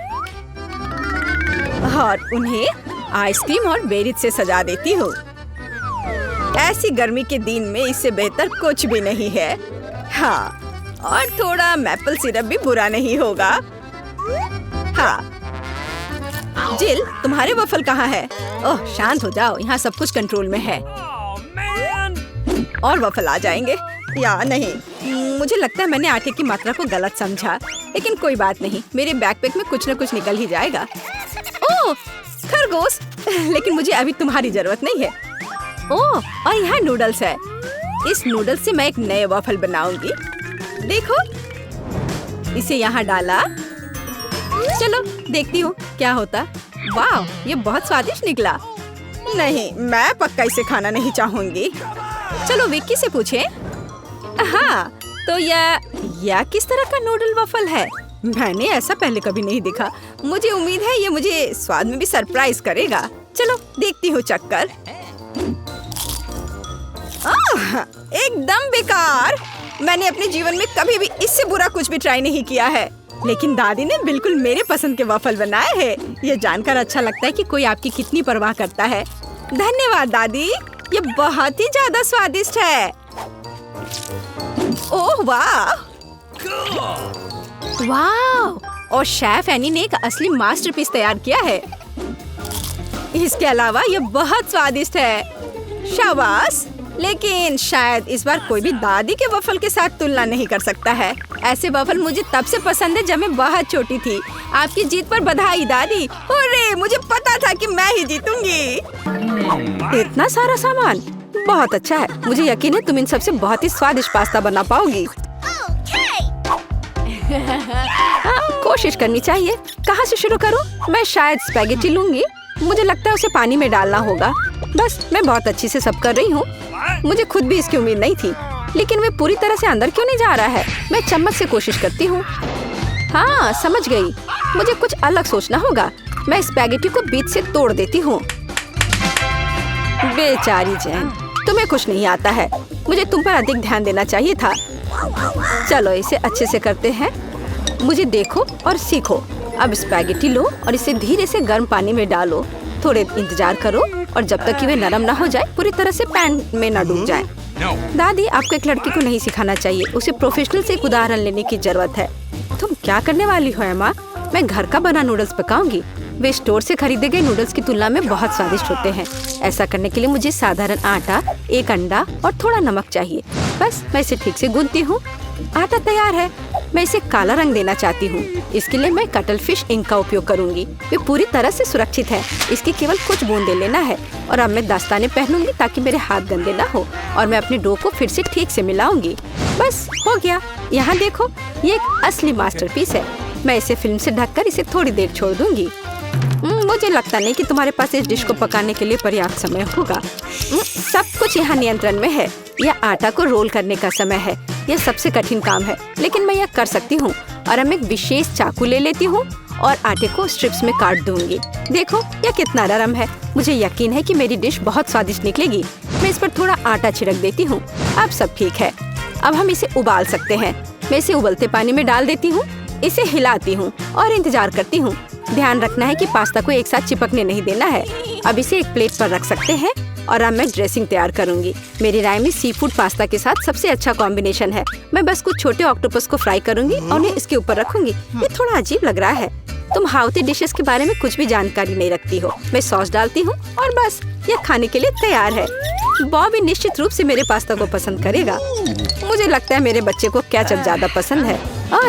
और उन्हें आइसक्रीम और बेरीज से सजा देती हूँ। ऐसी गर्मी के दिन में इससे बेहतर कुछ भी नहीं है। हाँ, और थोड़ा मैपल सिरप भी बुरा नहीं होगा। हाँ, जिल, तुम्हारे वफल कहाँ है? ओह, शांत हो जाओ, यहाँ सब कुछ कंट्रोल में है। और वफल आ जाएंगे या नहीं? मुझे लगता है मैंने आटे की मात्रा को गलत समझा, लेकिन कोई बात नहीं, मेरे बैकपैक में कुछ न कुछ निकल ही जाएगा। ओह, खरगोश, लेकिन मुझे अभी तुम्हारी जरूरत नहीं है। ओह, और यहाँ नूडल्स है। इस नूडल्स से मैं एक नए वफल बनाऊंगी। देखो, इसे यहाँ डाला। चलो देखती हूँ क्या होता। वाह, ये बहुत स्वादिष्ट निकला। नहीं, मैं पक्का इसे खाना नहीं चाहूंगी। चलो विक्की से पूछें। हाँ, तो यह किस तरह का नूडल वफल है? मैंने ऐसा पहले कभी नहीं देखा। मुझे उम्मीद है ये मुझे स्वाद में भी सरप्राइज करेगा। चलो देखती हूँ चक्कर। एकदम बेकार। मैंने अपने जीवन में कभी भी इससे बुरा कुछ भी ट्राई नहीं किया है, लेकिन दादी ने बिल्कुल मेरे पसंद के वफल बनाए हैं। ये जानकर अच्छा लगता है कि कोई आपकी कितनी परवाह करता है। धन्यवाद दादी, ये बहुत ही ज्यादा स्वादिष्ट है। ओह वाह, वाह! और शेफ एनी ने एक असली मास्टरपीस तैयार किया है। इसके अलावा ये बहुत स्वादिष्ट है। शाबाश! लेकिन शायद इस बार कोई भी दादी के वफल के साथ तुलना नहीं कर सकता है। ऐसे वफल मुझे तब से पसंद है जब मैं बहुत छोटी थी। आपकी जीत पर बधाई दादी। अरे, मुझे पता था कि मैं ही जीतूंगी। इतना सारा सामान, बहुत अच्छा है। मुझे यकीन है तुम इन सबसे बहुत ही स्वादिष्ट पास्ता बना पाओगी। कोशिश करनी चाहिए। कहाँ से शुरू करूँ? मैं शायद स्पैगेटी लूंगी। मुझे लगता है उसे पानी में डालना होगा। बस, मैं बहुत अच्छी से सब कर रही हूँ। मुझे खुद भी इसकी उम्मीद नहीं थी, लेकिन वे पूरी तरह से अंदर क्यों नहीं जा रहा है? मैं चम्मच से कोशिश करती हूँ। हाँ, समझ गई। मुझे कुछ अलग सोचना होगा। मैं स्पैगेटी को बीच से तोड़ देती हूँ। बेचारी जैन, तुम्हें कुछ नहीं आता है। मुझे तुम पर अधिक ध्यान देना चाहिए था। चलो इसे अच्छे से करते हैं। मुझे देखो और सीखो। अब स्पैगेटी लो और इसे धीरे से गर्म पानी में डालो। थोड़े इंतजार करो और जब तक कि वे नरम ना हो जाए, पूरी तरह से पैन में ना डूब जाए। दादी, आपको एक लड़की को नहीं सिखाना चाहिए, उसे प्रोफेशनल से एक उदाहरण लेने की जरूरत है। तुम क्या करने वाली हो अम्मा? मैं घर का बना नूडल्स पकाऊंगी। वे स्टोर से खरीदे गए नूडल्स की तुलना में बहुत स्वादिष्ट होते हैं। ऐसा करने के लिए मुझे साधारण आटा, एक अंडा और थोड़ा नमक चाहिए। बस मैं इसे ठीक से गूंथती हूँ। आटा तैयार है। मैं इसे काला रंग देना चाहती हूँ। इसके लिए मैं कटल फिश इंक का उपयोग करूँगी। वे पूरी तरह से सुरक्षित है। इसकी केवल कुछ बूंदे लेना है और अब मैं दस्ताने पहनूंगी ताकि मेरे हाथ गंदे ना हो। और मैं अपने डो को फिर से ठीक से मिलाऊंगी। बस हो गया। यहाँ देखो, ये एक असली मास्टरपीस है। मैं इसे फिल्म से ढककर इसे थोड़ी देर छोड़ दूंगी। मुझे लगता नहीं कि तुम्हारे पास इस डिश को पकाने के लिए पर्याप्त समय होगा। सब कुछ यहाँ नियंत्रण में है। यह आटा को रोल करने का समय है। यह सबसे कठिन काम है, लेकिन मैं यह कर सकती हूँ। और मैं एक विशेष चाकू ले लेती हूँ और आटे को स्ट्रिप्स में काट दूंगी। देखो, यह कितना नरम है। मुझे यकीन है कि मेरी डिश बहुत स्वादिष्ट निकलेगी। मैं इस पर थोड़ा आटा छिड़क देती हूँ। अब सब ठीक है। अब हम इसे उबाल सकते हैं। मैं इसे उबलते पानी में डाल देती हूँ, इसे हिलाती हूँ और इंतजार करती हूँ। ध्यान रखना है कि पास्ता को एक साथ चिपकने नहीं देना है। अब इसे एक प्लेट पर रख सकते हैं और अब मैं ड्रेसिंग तैयार करूंगी। मेरी राय में सी फूड पास्ता के साथ सबसे अच्छा कॉम्बिनेशन है। मैं बस कुछ छोटे ऑक्टोपस को फ्राई करूंगी और उन्हें इसके ऊपर रखूंगी। ये थोड़ा अजीब लग रहा है। तुम हाउती डिशेस के बारे में कुछ भी जानकारी नहीं रखती हो। मैं सॉस डालती हूँ और बस यह खाने के लिए तैयार है। बॉबी निश्चित रूप से मेरे पास्ता को पसंद करेगा। मुझे लगता है मेरे बच्चे को केचप ज्यादा पसंद है।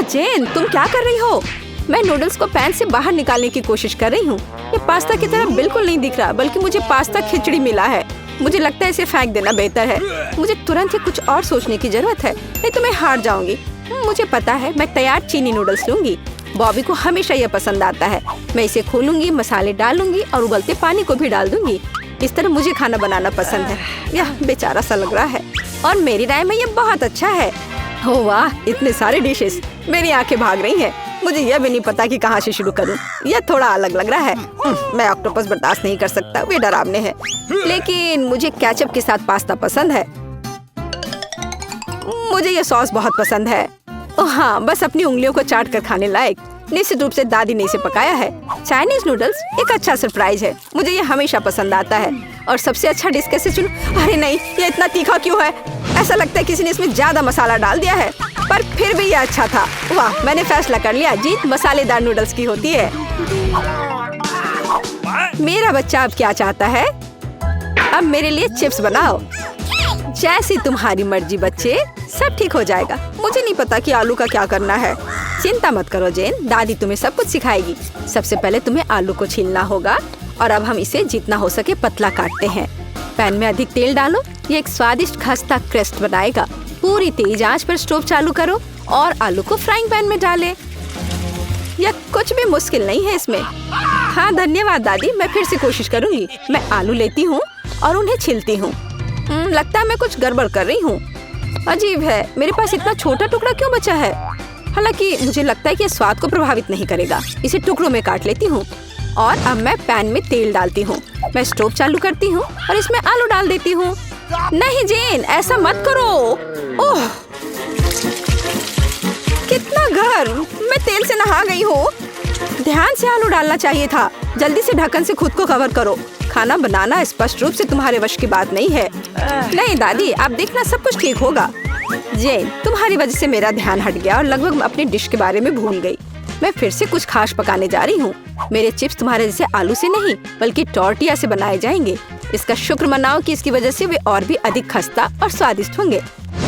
जेन, तुम क्या कर रही हो? मैं नूडल्स को पैन से बाहर निकालने की कोशिश कर रही हूँ। ये पास्ता की तरह बिल्कुल नहीं दिख रहा, बल्कि मुझे पास्ता खिचड़ी मिला है। मुझे लगता है इसे फेंक देना बेहतर है। मुझे तुरंत ही कुछ और सोचने की जरूरत है, नहीं तो मैं हार जाऊंगी। मुझे पता है, मैं तैयार चीनी नूडल्स लूंगी। बॉबी को हमेशा यह पसंद आता है। मैं इसे खोलूंगी, मसाले डालूंगी और उबलते पानी को भी डाल दूंगी। इस तरह मुझे खाना बनाना पसंद है। यह बेचारा सा लग रहा है और मेरी राय में यह बहुत अच्छा है। हो वाह, इतने सारे डिशेस। मेरी आंखें भाग रही हैं। मुझे यह भी नहीं पता कि कहाँ से शुरू करूं। यह थोड़ा अलग लग रहा है। मैं ऑक्टोपस बर्दाश्त नहीं कर सकता, वे डरावने हैं। लेकिन मुझे केचप के साथ पास्ता पसंद है। मुझे यह सॉस बहुत पसंद है। ओह हाँ, बस अपनी उंगलियों को चाट कर खाने लायक। निश्चित रूप से दादी ने इसे पकाया है। चाइनीज नूडल्स एक अच्छा सरप्राइज है। मुझे ये हमेशा पसंद आता है। और सबसे अच्छा डिश कैसे चुनूं? अरे नहीं, ये इतना तीखा क्यों है? ऐसा लगता है किसी ने इसमें ज्यादा मसाला डाल दिया है। पर फिर भी ये अच्छा था। वाह, मैंने फैसला कर लिया, जीत मसालेदार नूडल्स की होती है। मेरा बच्चा अब क्या चाहता है? अब मेरे लिए चिप्स बनाओ। जैसी तुम्हारी मर्जी बच्चे, सब ठीक हो जाएगा। मुझे नहीं पता कि आलू का क्या करना है। चिंता मत करो जेन, दादी तुम्हें सब कुछ सिखाएगी। सबसे पहले तुम्हें आलू को छीलना होगा और अब हम इसे जितना हो सके पतला काटते हैं। पैन में अधिक तेल डालो। ये एक स्वादिष्ट खस्ता क्रेस्ट बनाएगा। पूरी तेज आंच पर स्टोव चालू करो और आलू को फ्राइंग पैन में डालें। यह कुछ भी मुश्किल नहीं है इसमें। हाँ धन्यवाद दादी, मैं फिर से कोशिश करूंगी। मैं आलू लेती हूँ और उन्हें छीलती हूँ। लगता है मैं कुछ गड़बड़ कर रही हूँ। अजीब है, मेरे पास इतना छोटा टुकड़ा क्यों बचा है? हालांकि मुझे लगता है कि यह स्वाद को प्रभावित नहीं करेगा। इसे टुकड़ों में काट लेती हूँ और अब मैं पैन में तेल डालती हूँ। मैं स्टोव चालू करती हूँ और इसमें आलू डाल देती हूँ। नहीं जेन, ऐसा मत करो। ओह, कितना गर्म! मैं तेल से नहा गई हूँ। ध्यान से आलू डालना चाहिए था। जल्दी से ढक्कन से खुद को कवर करो। खाना बनाना स्पष्ट रूप से तुम्हारे वश की बात नहीं है। नहीं दादी, आप देखना सब कुछ ठीक होगा। जेन, तुम्हारी वजह से मेरा ध्यान हट गया और लगभग मैं अपनी डिश के बारे में भूल गई। मैं फिर से कुछ खास पकाने जा रही हूँ। मेरे चिप्स तुम्हारे जैसे आलू से नहीं, बल्कि टॉर्टिया से बनाए जाएंगे। इसका शुक्र मनाओ कि इसकी वजह से वे और भी अधिक खस्ता और स्वादिष्ट होंगे।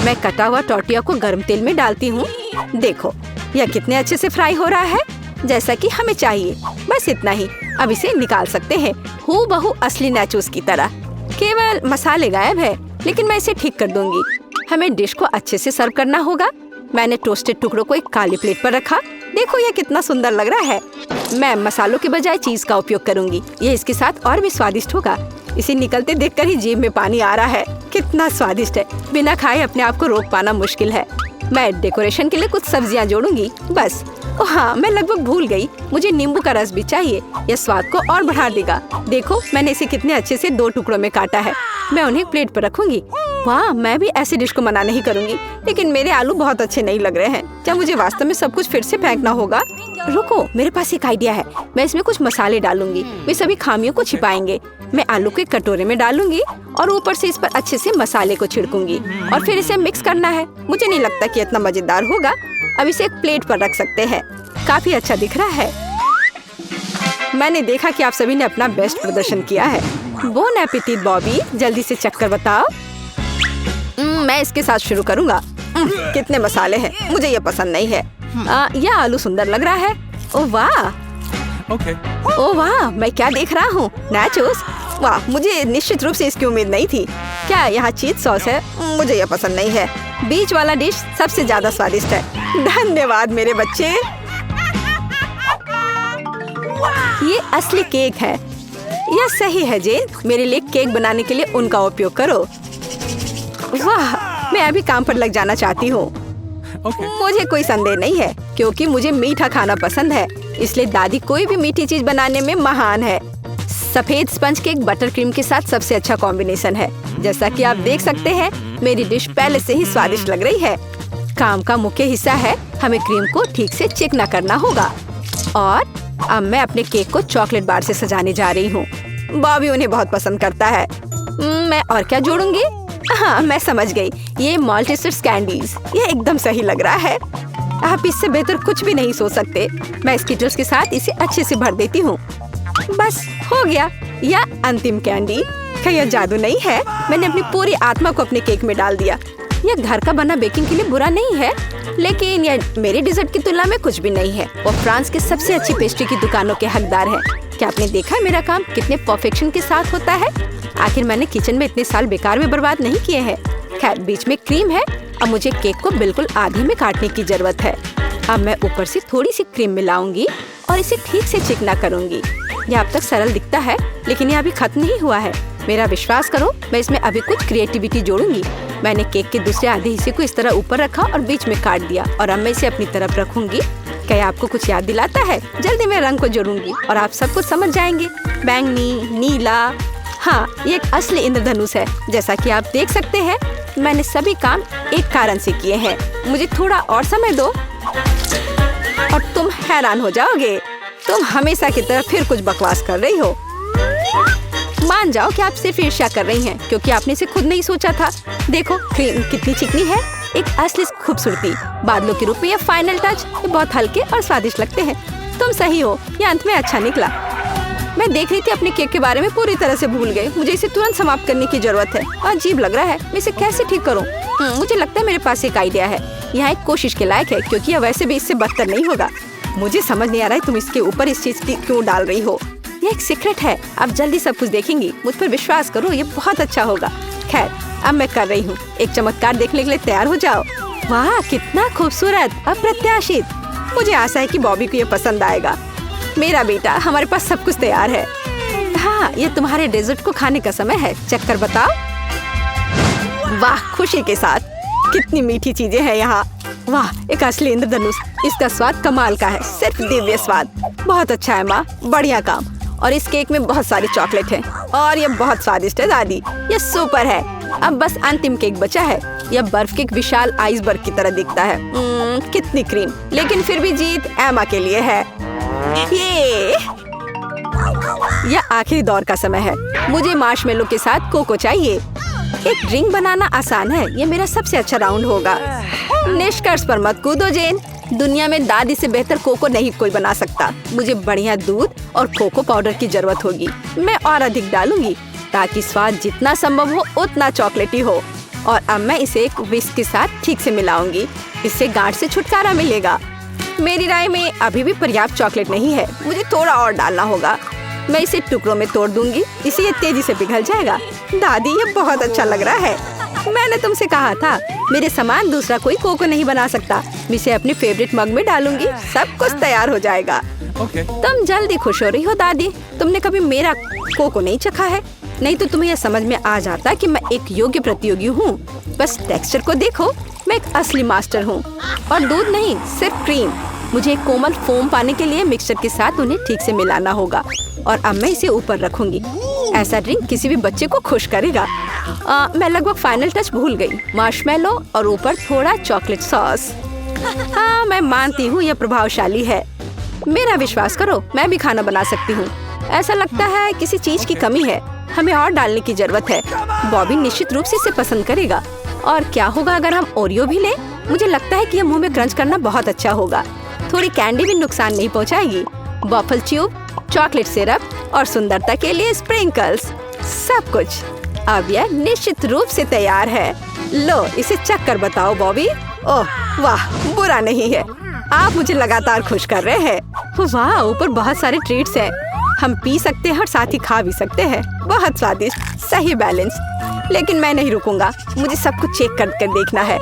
मैं कटा हुआ टॉर्टिया को गर्म तेल में डालती हूँ। देखो, यह कितने अच्छे से फ्राई हो रहा है, जैसा कि हमें चाहिए। बस इतना ही। अब इसे निकाल सकते हैं, हूबहू असली नाचोस की तरह। केवल मसाले गायब है, लेकिन मैं इसे ठीक कर दूंगी। हमें डिश को अच्छे से सर्व करना होगा। मैंने टोस्टेड टुकड़ों को एक काली प्लेट पर रखा। देखो, यह कितना सुंदर लग रहा है। मैं मसालों के बजाय चीज का उपयोग करूंगी। ये इसके साथ और भी स्वादिष्ट होगा। इसे निकलते देखकर ही जीभ में पानी आ रहा है। कितना स्वादिष्ट है। बिना खाए अपने आप को रोक पाना मुश्किल है। मैं डेकोरेशन के लिए कुछ सब्जियां जोड़ूंगी। बस हाँ, मैं लगभग भूल गई। मुझे नींबू का रस भी चाहिए। यह स्वाद को और बढ़ा देगा। देखो, मैंने इसे कितने अच्छे से 2 टुकड़ों में काटा है। मैं उन्हें प्लेट पर रखूंगी। वाह, मैं भी ऐसी डिश को मना नहीं करूंगी, लेकिन मेरे आलू बहुत अच्छे नहीं लग रहे हैं। क्या मुझे वास्तव में सब कुछ फिर से फेंकना होगा? रुको, मेरे पास एक आइडिया है। मैं इसमें कुछ मसाले डालूंगी, वे सभी खामियों को छिपाएंगे। मैं आलू को एक कटोरे में डालूंगी और ऊपर से इस पर अच्छे से मसाले को छिड़कूंगी और फिर इसे मिक्स करना है। मुझे नहीं लगता कि इतना मजेदार होगा। अब इसे एक प्लेट पर रख सकते हैं। काफी अच्छा दिख रहा है। मैंने देखा कि आप सभी ने अपना बेस्ट प्रदर्शन किया है। बोन एपेटिट बॉबी, जल्दी से चक्कर बताओ। मैं इसके साथ शुरू करूंगा। कितने मसाले हैं, मुझे ये पसंद नहीं है। यह आलू सुंदर लग रहा है। ओह वाह, ओह वाह, मैं क्या देख रहा हूँ? नाचोस। वाह, मुझे निश्चित रूप से इसकी उम्मीद नहीं थी। क्या यहाँ चीज सॉस है? मुझे यह पसंद नहीं है। बीच वाला डिश सबसे ज्यादा स्वादिष्ट है। धन्यवाद मेरे बच्चे। ये असली केक है। यह सही है जेन। मेरे लिए केक बनाने के लिए उनका उपयोग करो। वाह, मैं अभी काम पर लग जाना चाहती हूँ। मुझे कोई संदेह नहीं है क्योंकि मुझे मीठा खाना पसंद है, इसलिए दादी कोई भी मीठी चीज बनाने में महान है। सफेद स्पंज केक बटर क्रीम के साथ सबसे अच्छा कॉम्बिनेशन है। जैसा कि आप देख सकते हैं, मेरी डिश पहले से ही स्वादिष्ट लग रही है। काम का मुख्य हिस्सा है हमें क्रीम को ठीक से चिकना करना होगा। और अब मैं अपने केक को चॉकलेट बार से सजाने जा रही हूँ। बॉबी उन्हें बहुत पसंद करता है। मैं और क्या जोड़ूंगी? हाँ, मैं समझ गई। ये मल्टीस्टिक्स कैंडीज, ये एकदम सही लग रहा है। आप इससे बेहतर कुछ भी नहीं सोच सकते। मैं स्किटल्स के साथ इसे अच्छे से भर देती हूँ। बस हो गया। यह अंतिम कैंडी। क्या यह जादू नहीं है? मैंने अपनी पूरी आत्मा को अपने केक में डाल दिया। यह घर का बना बेकिंग के लिए बुरा नहीं है, लेकिन यह मेरे डिजर्ट की तुलना में कुछ भी नहीं है। वो फ्रांस के सबसे अच्छी पेस्ट्री की दुकानों के हकदार है। क्या आपने देखा मेरा काम कितने परफेक्शन के साथ होता है? आखिर मैंने किचन में इतने साल बेकार में बर्बाद नहीं किए हैं। खैर, बीच में क्रीम है। अब मुझे केक को बिल्कुल आधे में काटने की जरूरत है। अब मैं ऊपर से थोड़ी सी क्रीम मिलाऊंगी और इसे ठीक से चिकना करूंगी। यह अब तक सरल दिखता है, लेकिन यह अभी खत्म नहीं हुआ है। मेरा विश्वास करो, मैं इसमें अभी कुछ क्रिएटिविटी जोड़ूंगी। मैंने केक के दूसरे आधे हिस्से को इस तरह ऊपर रखा और बीच में काट दिया और अब मैं इसे अपनी तरफ रखूंगी। क्या आपको कुछ याद दिलाता है? जल्दी मैं रंग को जोड़ूंगी और आप सब कुछ समझ जाएंगे। बैंगनी, नीला। हाँ, ये एक असली इंद्रधनुष है। जैसा कि आप देख सकते हैं, मैंने सभी काम एक कारण से किए हैं। मुझे थोड़ा और समय दो और तुम हैरान हो जाओगे। तुम हमेशा की तरह फिर कुछ बकवास कर रही हो। मान जाओ कि आप सिर्फ ईर्ष्या कर रही हैं क्योंकि आपने इसे खुद नहीं सोचा था। देखो क्रीम कितनी चिकनी है, एक असली खूबसूरती। बादलों के रूप में ये फाइनल टच। ये बहुत हल्के और स्वादिष्ट लगते हैं। तुम सही हो, ये अंत में अच्छा निकला। मैं देख रही थी अपने केक के बारे में पूरी तरह से भूल गई। मुझे इसे तुरंत समाप्त करने की जरूरत है। अजीब लग रहा है, मैं इसे कैसे ठीक करूं? मुझे लगता है मेरे पास एक आइडिया है। यह एक कोशिश के लायक है क्योंकि यह वैसे भी इससे बदतर नहीं होगा। मुझे समझ नहीं आ रहा है तुम इसके ऊपर इस चीज की क्यों डाल रही हो। ये एक सीक्रेट है। आप जल्दी सब कुछ देखेंगी। मुझ पर विश्वास करो, ये बहुत अच्छा होगा। खैर, अब मैं कर रही हूँ। एक चमत्कार देखने के लिए तैयार हो जाओ। वाह, कितना खूबसूरत, अप्रत्याशित। मुझे आशा है कि बॉबी को ये पसंद आएगा। मेरा बेटा, हमारे पास सब कुछ तैयार है। हाँ, ये तुम्हारे डेजर्ट को खाने का समय है। चक्कर बताओ। वाह, खुशी के साथ। कितनी मीठी चीजें हैं यहाँ। वाह, एक असली इंद्रधनुष। इसका स्वाद कमाल का है, सिर्फ दिव्य स्वाद। बहुत अच्छा है माँ, बढ़िया काम। और इस केक में बहुत सारी चॉकलेट है और ये बहुत स्वादिष्ट है दादी। ये सुपर है। अब बस अंतिम केक बचा है। यह बर्फ के एक विशाल आइसबर्ग की तरह दिखता है। कितनी क्रीम, लेकिन फिर भी जीत एमा के लिए है। यह आखिरी दौर का समय है। मुझे मार्शमेलो के साथ कोको चाहिए। एक ड्रिंक बनाना आसान है। ये मेरा सबसे अच्छा राउंड होगा। निष्कर्ष पर मत कूदो जेन। दुनिया में दादी से बेहतर कोको नहीं कोई बना सकता। मुझे बढ़िया दूध और कोको पाउडर की जरूरत होगी। मैं और अधिक डालूंगी ताकि स्वाद जितना संभव हो उतना चॉकलेटी हो। और अब मैं इसे एक विस्क के साथ ठीक से मिलाऊंगी। इससे गांठ से छुटकारा मिलेगा। मेरी राय में अभी भी पर्याप्त चॉकलेट नहीं है। मुझे थोड़ा और डालना होगा। मैं इसे टुकड़ों में तोड़ दूंगी। इसे ये तेजी से पिघल जाएगा। दादी, ये बहुत अच्छा लग रहा है। मैंने तुमसे कहा था, मेरे समान दूसरा कोई कोको नहीं बना सकता। मैं इसे अपने फेवरेट मग में डालूंगी। सब कुछ तैयार हो जाएगा। तुम जल्दी खुश हो रही हो दादी। तुमने कभी मेरा कोको नहीं चखा है, नहीं तो तुम्हें यह समझ में आ जाता कि मैं एक योग्य प्रतियोगी हूँ। बस टेक्सचर को देखो, मैं एक असली मास्टर हूँ। और दूध नहीं, सिर्फ क्रीम। मुझे एक कोमल फोम पाने के लिए मिक्सचर के साथ उन्हें ठीक से मिलाना होगा। और अब मैं इसे ऊपर रखूंगी। ऐसा ड्रिंक किसी भी बच्चे को खुश करेगा। मैं लगभग फाइनल टच भूल गई। मार्शमेलो और ऊपर थोड़ा चॉकलेट सॉस। हाँ, मैं मानती हूँ यह प्रभावशाली है। मेरा विश्वास करो, मैं भी खाना बना सकती हूँ। ऐसा लगता है किसी चीज की कमी है, हमें और डालने की जरूरत है। बॉबी निश्चित रूप से इसे पसंद करेगा। और क्या होगा अगर हम ओरियो भी लें? मुझे लगता है कि यह मुंह में क्रंच करना बहुत अच्छा होगा। थोड़ी कैंडी भी नुकसान नहीं पहुंचाएगी। वॉफल ट्यूब, चॉकलेट सिरप और सुंदरता के लिए स्प्रिंकल्स, सब कुछ। अब यह निश्चित रूप से तैयार है। लो, इसे चख कर बताओ बॉबी। ओह वाह, बुरा नहीं है। आप मुझे लगातार खुश कर रहे हैं। वाह, ऊपर बहुत सारे ट्रीट्स हैं। हम पी सकते हैं और साथ ही खा भी सकते हैं। बहुत स्वादिष्ट, सही बैलेंस। लेकिन मैं नहीं रुकूंगा, मुझे सब कुछ चेक कर देखना है।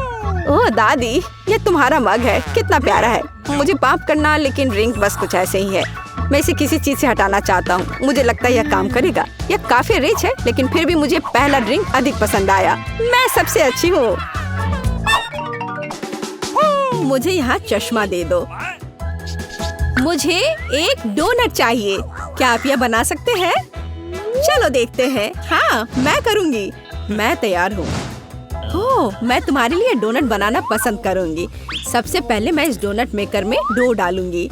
ओह दादी, ये तुम्हारा मग है, कितना प्यारा है। मुझे माफ करना, लेकिन ड्रिंक बस कुछ ऐसे ही है। मैं इसे किसी चीज से हटाना चाहता हूँ। मुझे लगता है यह काम करेगा। यह काफी रिच है, लेकिन फिर भी मुझे पहला ड्रिंक अधिक पसंद आया। मैं सबसे अच्छी हूँ। मुझे यहाँ चश्मा दे दो। मुझे एक डोनट चाहिए। क्या आप यह बना सकते हैं? चलो देखते हैं। हाँ, मैं करूँगी। मैं तैयार हूँ। ओह, मैं तुम्हारे लिए डोनट बनाना पसंद करूँगी। सबसे पहले मैं इस डोनट मेकर में डो डालूंगी।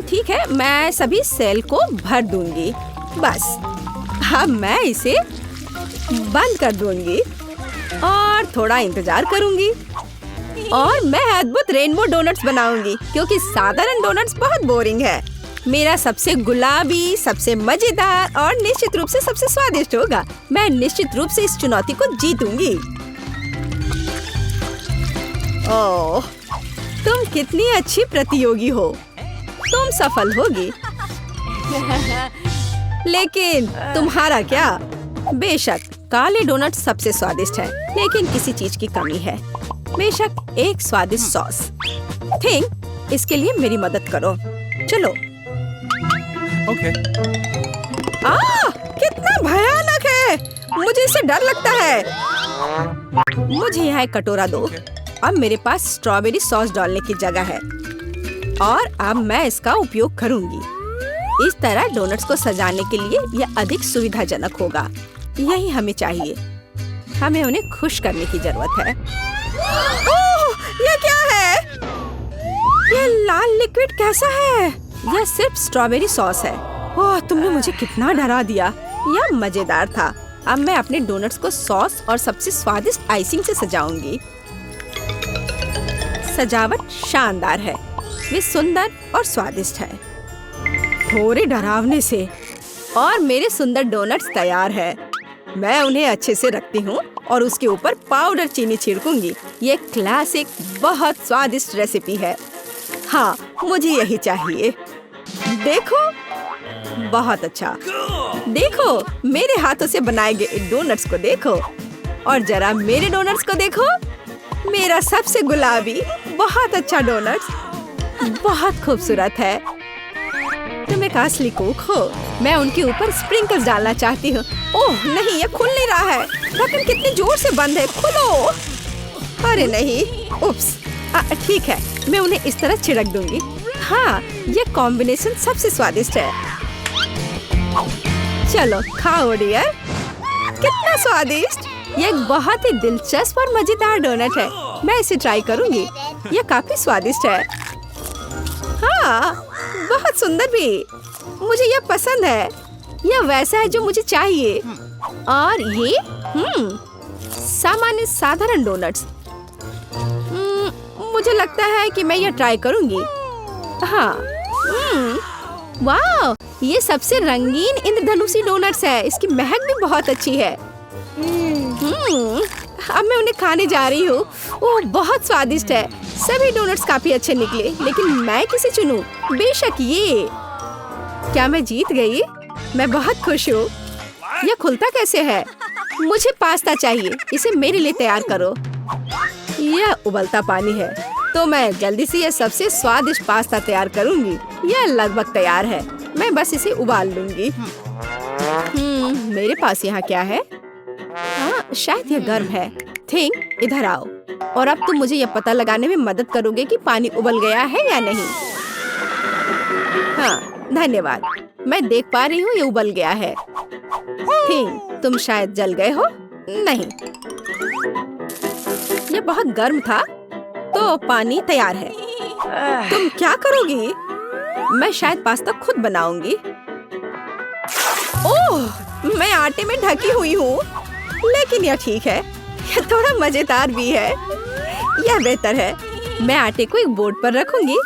ठीक है, मैं सभी सेल को भर दूंगी। बस अब मैं इसे बंद कर दूंगी और थोड़ा इंतजार करूंगी। और मैं अद्भुत रेनबो डोनट्स बनाऊंगी, क्योंकि साधारण डोनट्स बहुत बोरिंग है। मेरा सबसे गुलाबी, सबसे मजेदार और निश्चित रूप से सबसे स्वादिष्ट होगा। मैं निश्चित रूप से इस चुनौती को जीतूंगी। ओह, तुम कितनी अच्छी प्रतियोगी हो। तुम सफल होगी। लेकिन तुम्हारा क्या? बेशक काले डोनट सबसे स्वादिष्ट है, लेकिन किसी चीज की कमी है। बेशक एक स्वादिष्ट सॉस। थिंक, इसके लिए मेरी मदद करो। चलो। Okay. कितना भयानक है। मुझे इससे डर लगता है। मुझे यहाँ एक कटोरा दो। अब मेरे पास स्ट्रॉबेरी सॉस डालने की जगह है और अब मैं इसका उपयोग करूंगी। इस तरह डोनट्स को सजाने के लिए यह अधिक सुविधाजनक होगा। यही हमें चाहिए। हमें उन्हें खुश करने की जरूरत है। ओह, यह क्या है? यह लाल लिक्विड कैसा है? यह सिर्फ स्ट्रॉबेरी सॉस है। ओह, तुमने मुझे कितना डरा दिया। यह मजेदार था। अब मैं अपने डोनट्स को सॉस और सबसे स्वादिष्ट आइसिंग से सजाऊंगी। सजावट शानदार है। वे सुंदर और स्वादिष्ट है। थोड़े डरावने से। और मेरे सुंदर डोनट्स तैयार है। मैं उन्हें अच्छे से रखती हूँ और उसके ऊपर पाउडर चीनी छिड़कूंगी। ये क्लासिक बहुत स्वादिष्ट रेसिपी है। हाँ, मुझे यही चाहिए। देखो, बहुत अच्छा। देखो, मेरे हाथों से बनाए गए डोनट्स को देखो और जरा मेरे डोनट्स को देखो। मेरा सबसे गुलाबी, बहुत अच्छा डोनट्स, बहुत खूबसूरत है। तुम एक असली कुक हो। मैं उनके ऊपर स्प्रिंकल्स डालना चाहती हूँ। ओह नहीं, ये खुल नहीं रहा है। ढक्कन कितनी जोर से बंद है। खोलो। अरे नहीं, उप्स। ठीक है, मैं उन्हें इस तरह छिड़क दूंगी। हाँ, ये कॉम्बिनेशन सबसे स्वादिष्ट है। चलो खाओ डियर। कितना स्वादिष्ट। ये एक बहुत ही दिलचस्प और मजेदार डोनट है। मैं इसे ट्राई करूंगी। ये काफी स्वादिष्ट है। हाँ, बहुत सुंदर भी। मुझे यह पसंद है। यह वैसा है जो मुझे चाहिए। और ये सामान्य साधारण डोनट्स। मुझे लगता है कि मैं यह ट्राई करूंगी। हाँ, वाह, ये सबसे रंगीन इंद्रधनुषी डोनट्स है। इसकी महक भी बहुत अच्छी है। अब मैं उन्हें खाने जा रही हूँ। ओह, बहुत स्वादिष्ट है। सभी डोनट्स काफी अच्छे निकले, लेकिन मैं किसे चुनूं? बेशक ये। क्या मैं जीत गई? मैं बहुत खुश हूँ। यह खुलता कैसे है? मुझे पास्ता चाहिए। इसे मेरे लिए तैयार करो। यह उबलता पानी है, तो मैं जल्दी से यह सबसे स्वादिष्ट पास्ता तैयार करूंगी। यह लगभग तैयार है। मैं बस इसे उबाल लूंगी। मेरे पास यहाँ क्या है? शायद यह गर्म है। थिंक, इधर आओ। और अब तुम मुझे यह पता लगाने में मदद करोगे कि पानी उबल गया है या नहीं। हाँ, धन्यवाद। मैं देख पा रही हूँ ये उबल गया है। थिंक, तुम शायद जल गए हो। नहीं, ये बहुत गर्म था, तो पानी तैयार है। तुम क्या करोगी? मैं शायद पास्ता खुद बनाऊंगी। ओह, मैं आटे में ढकी हुई हूँ, लेकिन यह ठीक है। यह थोड़ा मजेदार भी है। यह बेहतर है। मैं आटे को एक बोर्ड पर रखूंगी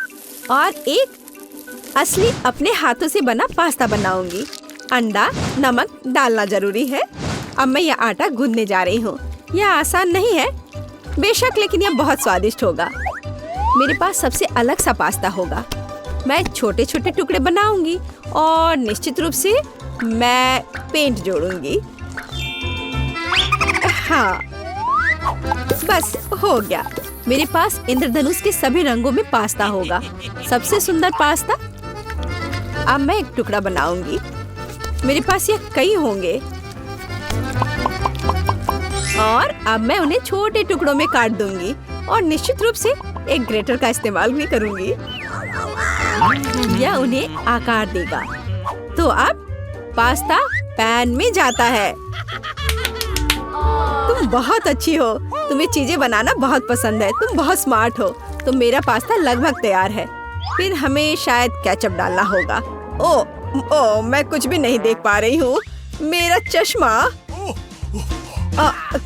और एक असली अपने हाथों से बना पास्ता बनाऊंगी। अंडा, नमक डालना जरूरी है। अब मैं यह आटा गूंदने जा रही हूँ। यह आसान नहीं है बेशक, लेकिन यह बहुत स्वादिष्ट होगा। मेरे पास सबसे अलग सा पास्ता होगा। मैं छोटे छोटे टुकड़े बनाऊंगी और निश्चित रूप से मैं पेंट जोड़ूंगी। हाँ, बस हो गया। मेरे पास इंद्रधनुष के सभी रंगों में पास्ता होगा। सबसे सुंदर पास्ता। अब मैं एक टुकड़ा बनाऊंगी। मेरे पास ये कई होंगे और अब मैं उन्हें छोटे टुकड़ों में काट दूंगी और निश्चित रूप से एक ग्रेटर का इस्तेमाल भी करूंगी। यह उन्हें आकार देगा। तो अब पास्ता पैन में जाता है। तुम बहुत अच्छी हो। तुम्हें चीजें बनाना बहुत पसंद है। तुम बहुत स्मार्ट हो। तो मेरा पास्ता लगभग तैयार है। फिर हमें शायद केचप डालना होगा। ओ, मैं कुछ भी नहीं देख पा रही हूँ। मेरा चश्मा।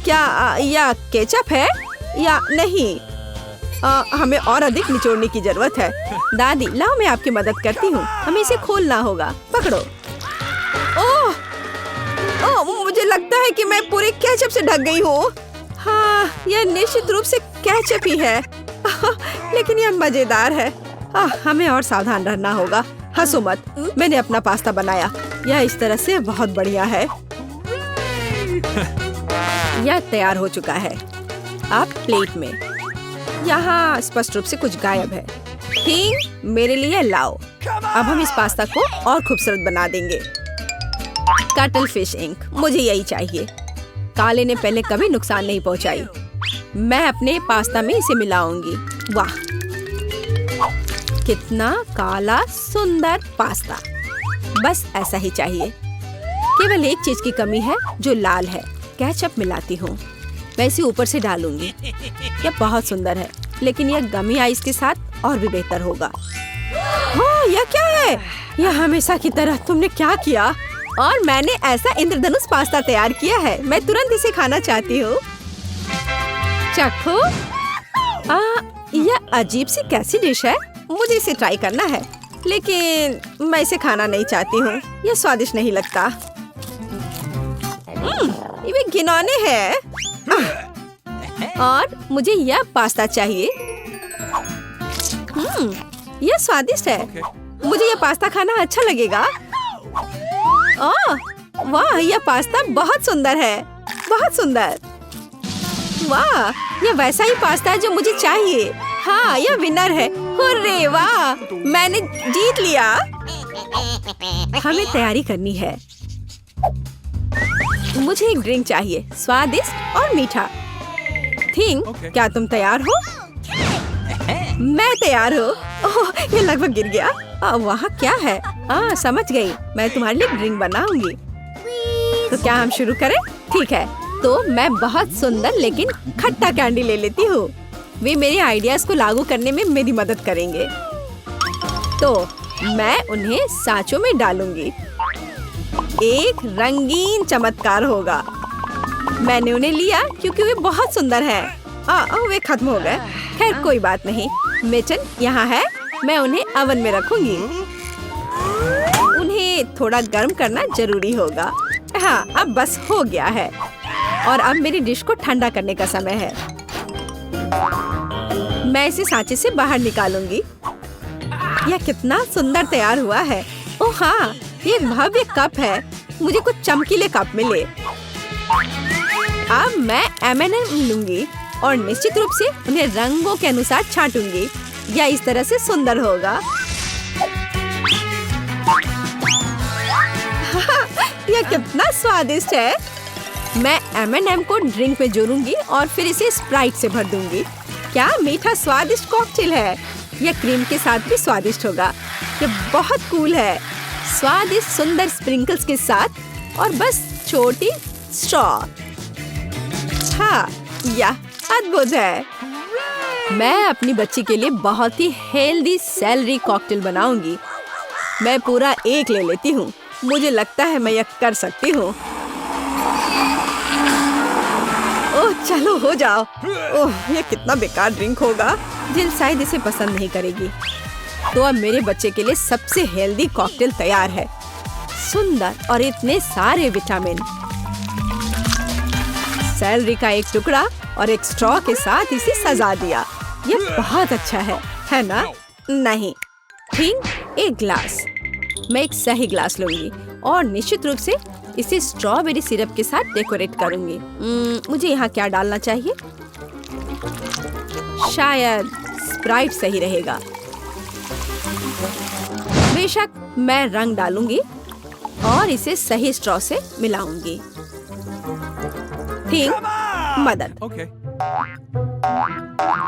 क्या यह केचप है या नहीं? हमें और अधिक निचोड़ने की जरूरत है। दादी, लाओ मैं आपकी मदद करती हूँ। हमें इसे खोलना होगा। पकड़ो। ओह, मुझे लगता है कि मैं पूरे केचप से ढक गई हूँ। हाँ, यह निश्चित रूप से केचप ही है। लेकिन यह मजेदार है। हमें और सावधान रहना होगा। हंसो मत, मैंने अपना पास्ता बनाया। यह इस तरह से बहुत बढ़िया है। यह तैयार हो चुका है। अब प्लेट में। यहाँ स्पष्ट रूप से कुछ गायब है। थिंग, मेरे लिए लाओ। अब हम इस पास्ता को और खूबसूरत बना देंगे। कटल फिश इंक, मुझे यही चाहिए। काले ने पहले कभी नुकसान नहीं पहुंचाई। मैं अपने पास्ता में इसे मिलाऊंगी। वाह, कितना काला सुंदर पास्ता। बस ऐसा ही चाहिए। केवल एक चीज की कमी है जो लाल है। केचप मिलाती हूँ। मैं इसे ऊपर से डालूंगी। यह बहुत सुंदर है, लेकिन यह गमी आइस के साथ और भी बेहतर होगा। हाँ, यह क्या है? यह हमेशा की तरह तुमने क्या किया? और मैंने ऐसा इंद्रधनुष पास्ता तैयार किया है। मैं तुरंत इसे खाना चाहती हूँ। चखो। यह अजीब सी कैसी डिश है? मुझे इसे ट्राई करना है, लेकिन मैं इसे खाना नहीं चाहती हूँ। यह स्वादिष्ट नहीं लगता। ये घिनौने है। और मुझे यह पास्ता चाहिए। यह स्वादिष्ट है। मुझे यह पास्ता खाना अच्छा लगेगा। ओह वाह, यह पास्ता बहुत सुंदर है। बहुत सुंदर। वाह, यह वैसा ही पास्ता है जो मुझे चाहिए। हाँ, यह विनर है। हुर्रे, वाह, मैंने जीत लिया। हमें तैयारी करनी है। मुझे एक ड्रिंक चाहिए, स्वादिष्ट और मीठा। थिंग, क्या तुम तैयार हो? मैं तैयार हूँ। ओह, ये लगभग गिर गया। वहाँ क्या है? समझ गई। मैं तुम्हारे लिए ड्रिंक बनाऊंगी। तो क्या हम शुरू करें? ठीक है। तो मैं बहुत सुंदर लेकिन खट्टा कैंडी ले लेती हूँ। वे मेरे आइडियाज को लागू करने में मेरी मदद करेंगे। तो मैं उन्हें सांचों में डालूंगी। एक रंगीन चमत्कार होगा। मैंने उन्हें लिया क्योंकि वे बहुत सुंदर हैं। वे खत्म हो गए। खैर, कोई बात नहीं। मिचन यहाँ है। मैं उन्हें ओवन में रखूंगी। उन्हें थोड़ा गर्म करना जरूरी होगा। हाँ, अब बस हो गया है। और अब मेरी डिश को ठंडा करने का समय है। मैं इसे सांचे से बाहर निकालूंगी। यह कितना सुंदर तैयार हुआ है। ओह हाँ, ये एक भव्य कप है। मुझे कुछ चमकीले कप मिले। अब मैं M&M लूंगी और निश्चित रूप से उन्हें रंगों के अनुसार छांटूंगी। यह इस तरह से सुंदर होगा। यह कितना स्वादिष्ट है। मैं M&M को ड्रिंक में जोड़ूंगी और फिर इसे स्प्राइट से भर दूंगी। क्या मीठा स्वादिष्ट कॉकटेल है। यह क्रीम के साथ भी स्वादिष्ट होगा। यह बहुत कूल है। स्वादिष्ट सुंदर स्प्रिंकल्स के साथ और बस छोटी स्ट्रॉ। हाँ, यह अद्भुत है। मैं अपनी बच्ची के लिए बहुत ही हेल्दी सेलरी कॉकटेल बनाऊंगी। मैं पूरा एक ले लेती हूँ। मुझे लगता है मैं यह कर सकती हूँ। ओह चलो हो जाओ। ओह ये कितना बेकार ड्रिंक होगा। जिल शायद इसे पसंद नहीं करेगी। तो अब मेरे बच्चे के लिए सबसे हेल्दी कॉकटेल तैयार है। सुंदर और इतने सारे विटामिन। सेलरी का एक टुकड़ा और एक स्ट्रॉ के साथ इसे सजा दिया। ये बहुत अच्छा है ना? नहीं, थिंग एक ग्लास। मैं एक सही ग्लास लूंगी और निश्चित रूप से इसे स्ट्रॉबेरी सिरप के साथ डेकोरेट करूंगी। मुझे यहाँ क्या डालना चाहिए? शायद स्प्राइट सही रहेगा। बेशक मैं रंग डालूंगी और इसे सही स्ट्रॉ से मिलाऊंगी। थिंग मदद। Okay.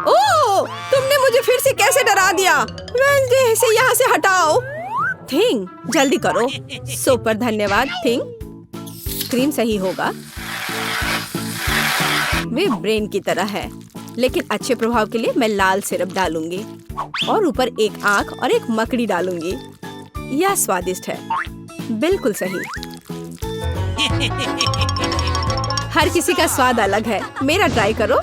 ओह, तुमने मुझे फिर से कैसे डरा दिया? वेंसडे इसे यहाँ से हटाओ। थिंग जल्दी करो। सुपर धन्यवाद थिंग। क्रीम सही होगा। वे ब्रेन की तरह है, लेकिन अच्छे प्रभाव के लिए मैं लाल सिरप डालूंगी और ऊपर एक आंख और एक मकड़ी डालूंगी। यह स्वादिष्ट है, बिल्कुल सही। हर किसी का स्वाद अलग है। मेरा ट्राई करो।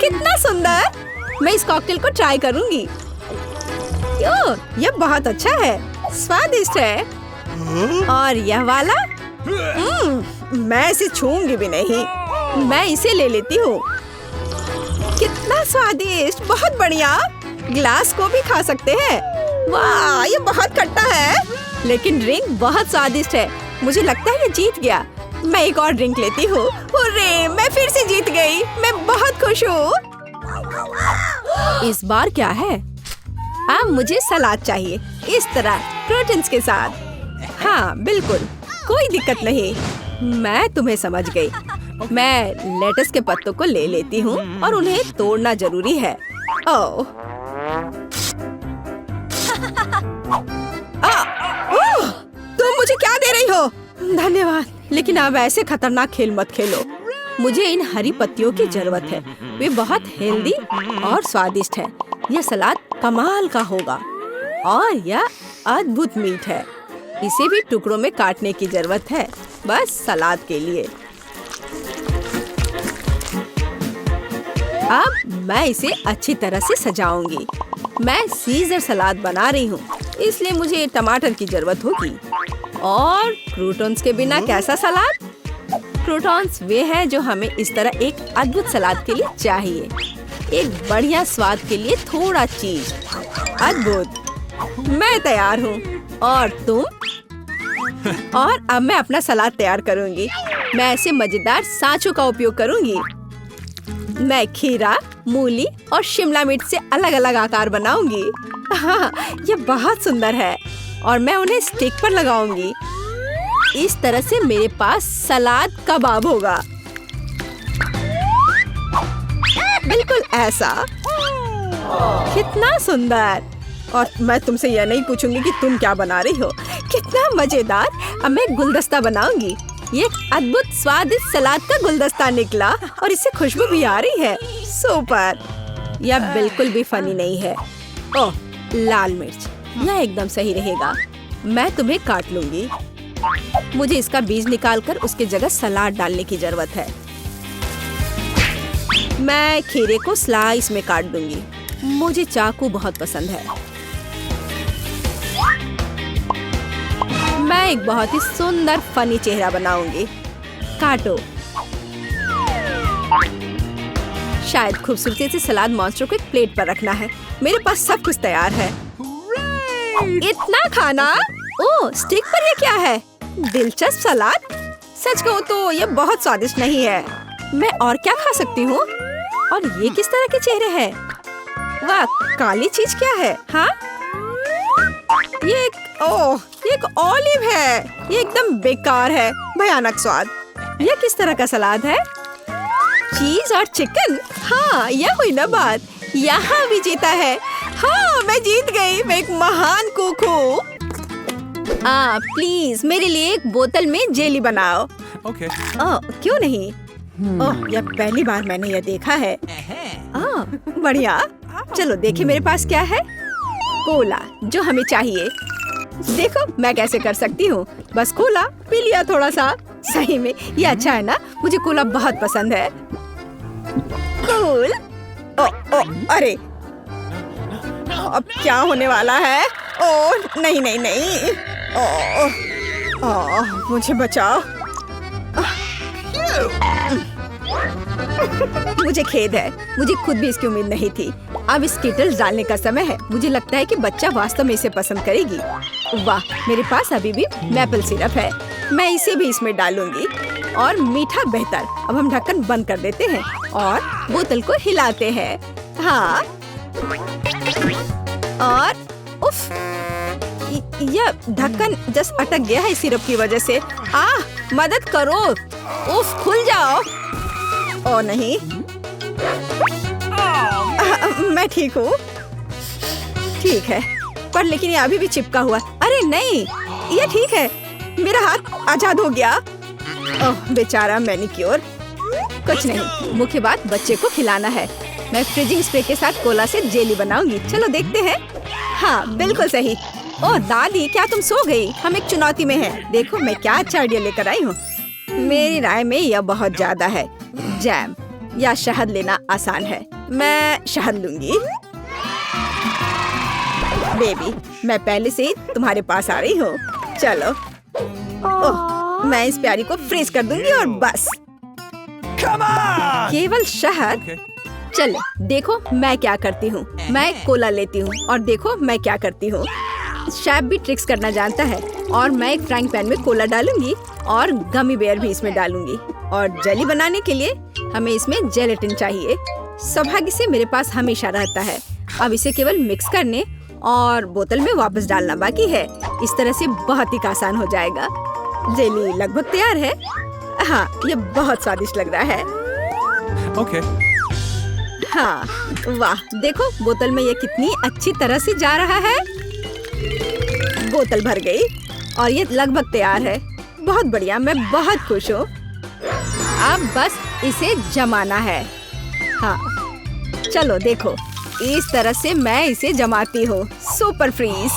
कितना सुंदर। मैं इस कॉकटेल को ट्राई करूंगी। यह बहुत अच्छा है, स्वादिष्ट है। और यह वाला मैं इसे छूंगी भी नहीं। मैं इसे ले लेती हूँ। कितना स्वादिष्ट, बहुत बढ़िया। ग्लास को भी खा सकते हैं। वाह ये बहुत खट्टा है, लेकिन ड्रिंक बहुत स्वादिष्ट है। मुझे लगता है ये जीत गया। मैं एक और ड्रिंक लेती हूँ। हुर्रे, मैं फिर से जीत गई। मैं बहुत खुश हूँ। इस बार क्या है? अब मुझे सलाद चाहिए, इस तरह प्रोटीन्स के साथ। हाँ बिल्कुल, कोई दिक्कत नहीं। मैं तुम्हें समझ गई। मैं लेटस के पत्तों को ले लेती हूँ और उन्हें तोड़ना जरूरी है। ओह तुम मुझे क्या दे रही हो? धन्यवाद, लेकिन अब ऐसे खतरनाक खेल मत खेलो। मुझे इन हरी पत्तियों की जरूरत है। वे बहुत हेल्दी और स्वादिष्ट है। यह सलाद कमाल का होगा और यह अद्भुत मीठ है। इसे भी टुकड़ों में काटने की जरूरत है, बस सलाद के लिए। अब मैं इसे अच्छी तरह से सजाऊंगी। मैं सीजर सलाद बना रही हूँ, इसलिए मुझे टमाटर की जरूरत होगी। और क्रूटॉन्स के बिना कैसा सलाद? क्रूटॉन्स वे हैं जो हमें इस तरह एक अद्भुत सलाद के लिए चाहिए। एक बढ़िया स्वाद के लिए थोड़ा चीज। अद्भुत। मैं तैयार हूँ। और तुम? और अब मैं अपना सलाद तैयार करूँगी। मैं ऐसे मजेदार सांचों का उपयोग करूँगी। मैं खीरा, मूली और शिमला मिर्च से अलग अलग आकार बनाऊंगी। हाँ, ये बहुत सुंदर है और मैं उन्हें स्टिक पर लगाऊंगी। इस तरह से मेरे पास सलाद कबाब होगा। बिल्कुल ऐसा। कितना सुंदर। और मैं तुमसे यह नहीं पूछूंगी कि तुम क्या बना रही हो। कितना मजेदार। अब मैं गुलदस्ता बनाऊंगी। ये एक अद्भुत स्वादिष्ट सलाद का गुलदस्ता निकला और इससे खुशबू भी आ रही है। सुपर। यह बिल्कुल भी फनी नहीं है। ओह, लाल मिर्च, यह एकदम सही रहेगा। मैं तुम्हें काट लूंगी। मुझे इसका बीज निकालकर उसके जगह सलाद डालने की जरूरत है। मैं खीरे को स्लाइस में काट दूंगी। मुझे चाकू बहुत पसंद है। मैं एक बहुत ही सुंदर फनी चेहरा बनाऊंगी। काटो। शायद खूबसूरती से सलाद मॉन्स्टर को एक प्लेट पर रखना है। मेरे पास सब कुछ तैयार है। इतना खाना? ओह, स्टिक पर ये क्या है? दिलचस्प सलाद। सच कहूँ तो ये बहुत स्वादिष्ट नहीं है। मैं और क्या खा सकती हूँ? और ये किस तरह के चेहरे हैं? वाह, काली चीज क्या है? हाँ, ये एक ऑलिव है। ये एकदम बेकार है, भयानक स्वाद। ये किस तरह का सलाद है? चीज और चिकन। हाँ, यह हुई ना बात। यहाँ भी जीता है। हाँ, मैं जीत गई। मैं एक महान कुक हूँ। प्लीज मेरे लिए एक बोतल में जेली बनाओ। Okay. क्यों नहीं? ओह, यह पहली बार मैंने यह देखा है। बढ़िया। चलो देखे मेरे पास क्या है। कोला, जो हमें चाहिए। देखो मैं कैसे कर सकती हूँ। बस कोला पी लिया थोड़ा सा। सही में ये अच्छा है ना, मुझे कोला बहुत पसंद है। कूल। ओ, अरे अब क्या होने वाला है? ओ नहीं नहीं नहीं। मुझे बचाओ। मुझे खेद है, मुझे खुद भी इसकी उम्मीद नहीं थी। अब स्कीटल्स डालने का समय है। मुझे लगता है कि बच्चा वास्तव में इसे पसंद करेगी। वाह, मेरे पास अभी भी मैपल सिरप है। मैं इसे भी इसमें डालूंगी। और मीठा बेहतर। अब हम ढक्कन बंद कर देते हैं और बोतल को हिलाते हैं। हाँ, और उफ, यह ढक्कन जस्ट अटक गया है सिरप की वजह से। मदद करो। उफ, खुल जाओ। ओ नहीं, मैं ठीक हूँ। ठीक है, पर लेकिन ये अभी भी चिपका हुआ। अरे नहीं, ये ठीक है। मेरा हाथ आजाद हो गया। ओह बेचारा मैनिक्योर। कुछ नहीं, मुख्य बात बच्चे को खिलाना है। मैं फ्रीजिंग स्प्रे के साथ कोला से जेली बनाऊंगी। चलो देखते हैं। हाँ बिल्कुल सही। ओह दादी, क्या तुम सो गई? हम एक चुनौती में हैं। देखो मैं क्या अच्छा आइडिया लेकर आई हूँ। मेरी राय में यह बहुत ज्यादा है। जैम या शहद लेना आसान है। मैं शहद लूंगी। बेबी, मैं पहले से ही तुम्हारे पास आ रही हूँ। चलो। ओह, मैं इस प्यारी को फ्रीज कर दूंगी और बस। केवल शहद। Okay. चलो देखो मैं क्या करती हूँ। मैं कोला लेती हूँ और देखो मैं क्या करती हूँ। शेफ भी ट्रिक्स करना जानता है। और मैं एक फ्राइंग पैन में कोला डालूंगी और गमी बेयर भी इसमें डालूंगी। और जेली बनाने के लिए हमें इसमें जेलेटिन चाहिए। सौभाग्य से मेरे पास हमेशा रहता है। अब इसे केवल मिक्स करने और बोतल में वापस डालना बाकी है। इस तरह से बहुत ही आसान हो जाएगा। जेली लगभग तैयार है। हाँ, ये बहुत स्वादिष्ट लग रहा है। Okay. हाँ, वाह, देखो बोतल में ये कितनी अच्छी तरह से जा रहा है। बोतल भर गई और ये लगभग तैयार है। बहुत बढ़िया, मैं बहुत खुश हूँ। अब बस इसे जमाना है। हाँ, चलो देखो, इस तरह से मैं इसे जमाती हूँ। Super freeze.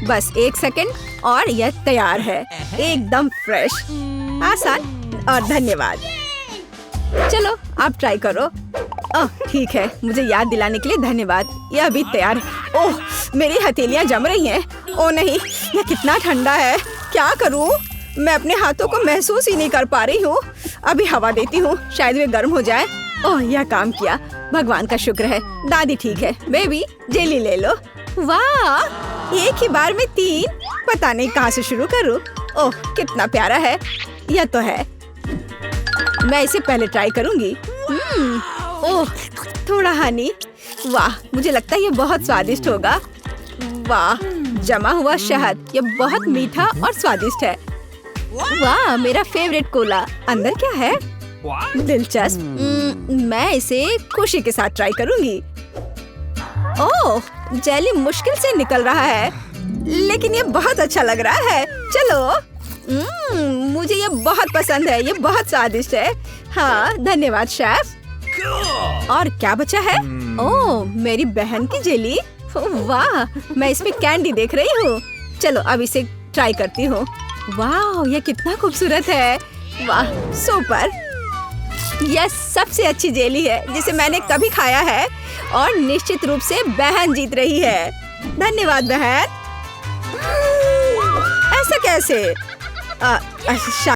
बस 1 सेकंड और यह तैयार है। एकदम फ्रेश, आसान और धन्यवाद। चलो आप ट्राई करो। ओह ठीक है, मुझे याद दिलाने के लिए धन्यवाद। यह अभी तैयार है। ओह, मेरी हथेलियां जम रही हैं। ओह नहीं, यह कितना ठंडा है। क्या करूं? मैं अपने हाथों को महसूस ही नहीं कर पा रही हूँ। अभी हवा देती हूँ, शायद वे गर्म हो जाए। ओह, यह काम किया। भगवान का शुक्र है। दादी ठीक है। बेबी, जेली ले लो। वाह, एक ही बार में 3। पता नहीं कहाँ से शुरू करूँ। ओह कितना प्यारा है। यह तो है। मैं इसे पहले ट्राई करूंगी। ओह, थोड़ा हनी। वाह, मुझे लगता है ये बहुत स्वादिष्ट होगा। वाह, जमा हुआ शहद। ये बहुत मीठा और स्वादिष्ट है। वाह, मेरा फेवरेट कोला। अंदर क्या है? दिलचस्प। मैं इसे खुशी के साथ ट्राई करूंगी। ओह, जेली मुश्किल से निकल रहा है, लेकिन ये बहुत अच्छा लग रहा है। चलो। मुझे ये बहुत पसंद है। ये बहुत स्वादिष्ट है। हाँ, धन्यवाद शेफ। और क्या बचा है? ओह, मेरी बहन की जेली। वाह, मैं इसमें कैंडी देख रही हूँ। चलो अब इसे ट्राई करती हूँ। वाह, ये कितना खूबसूरत है। वाह, सुपर। यह सबसे अच्छी जेली है जिसे मैंने कभी खाया है। और निश्चित रूप से बहन जीत रही है। धन्यवाद बहन। ऐसा कैसे?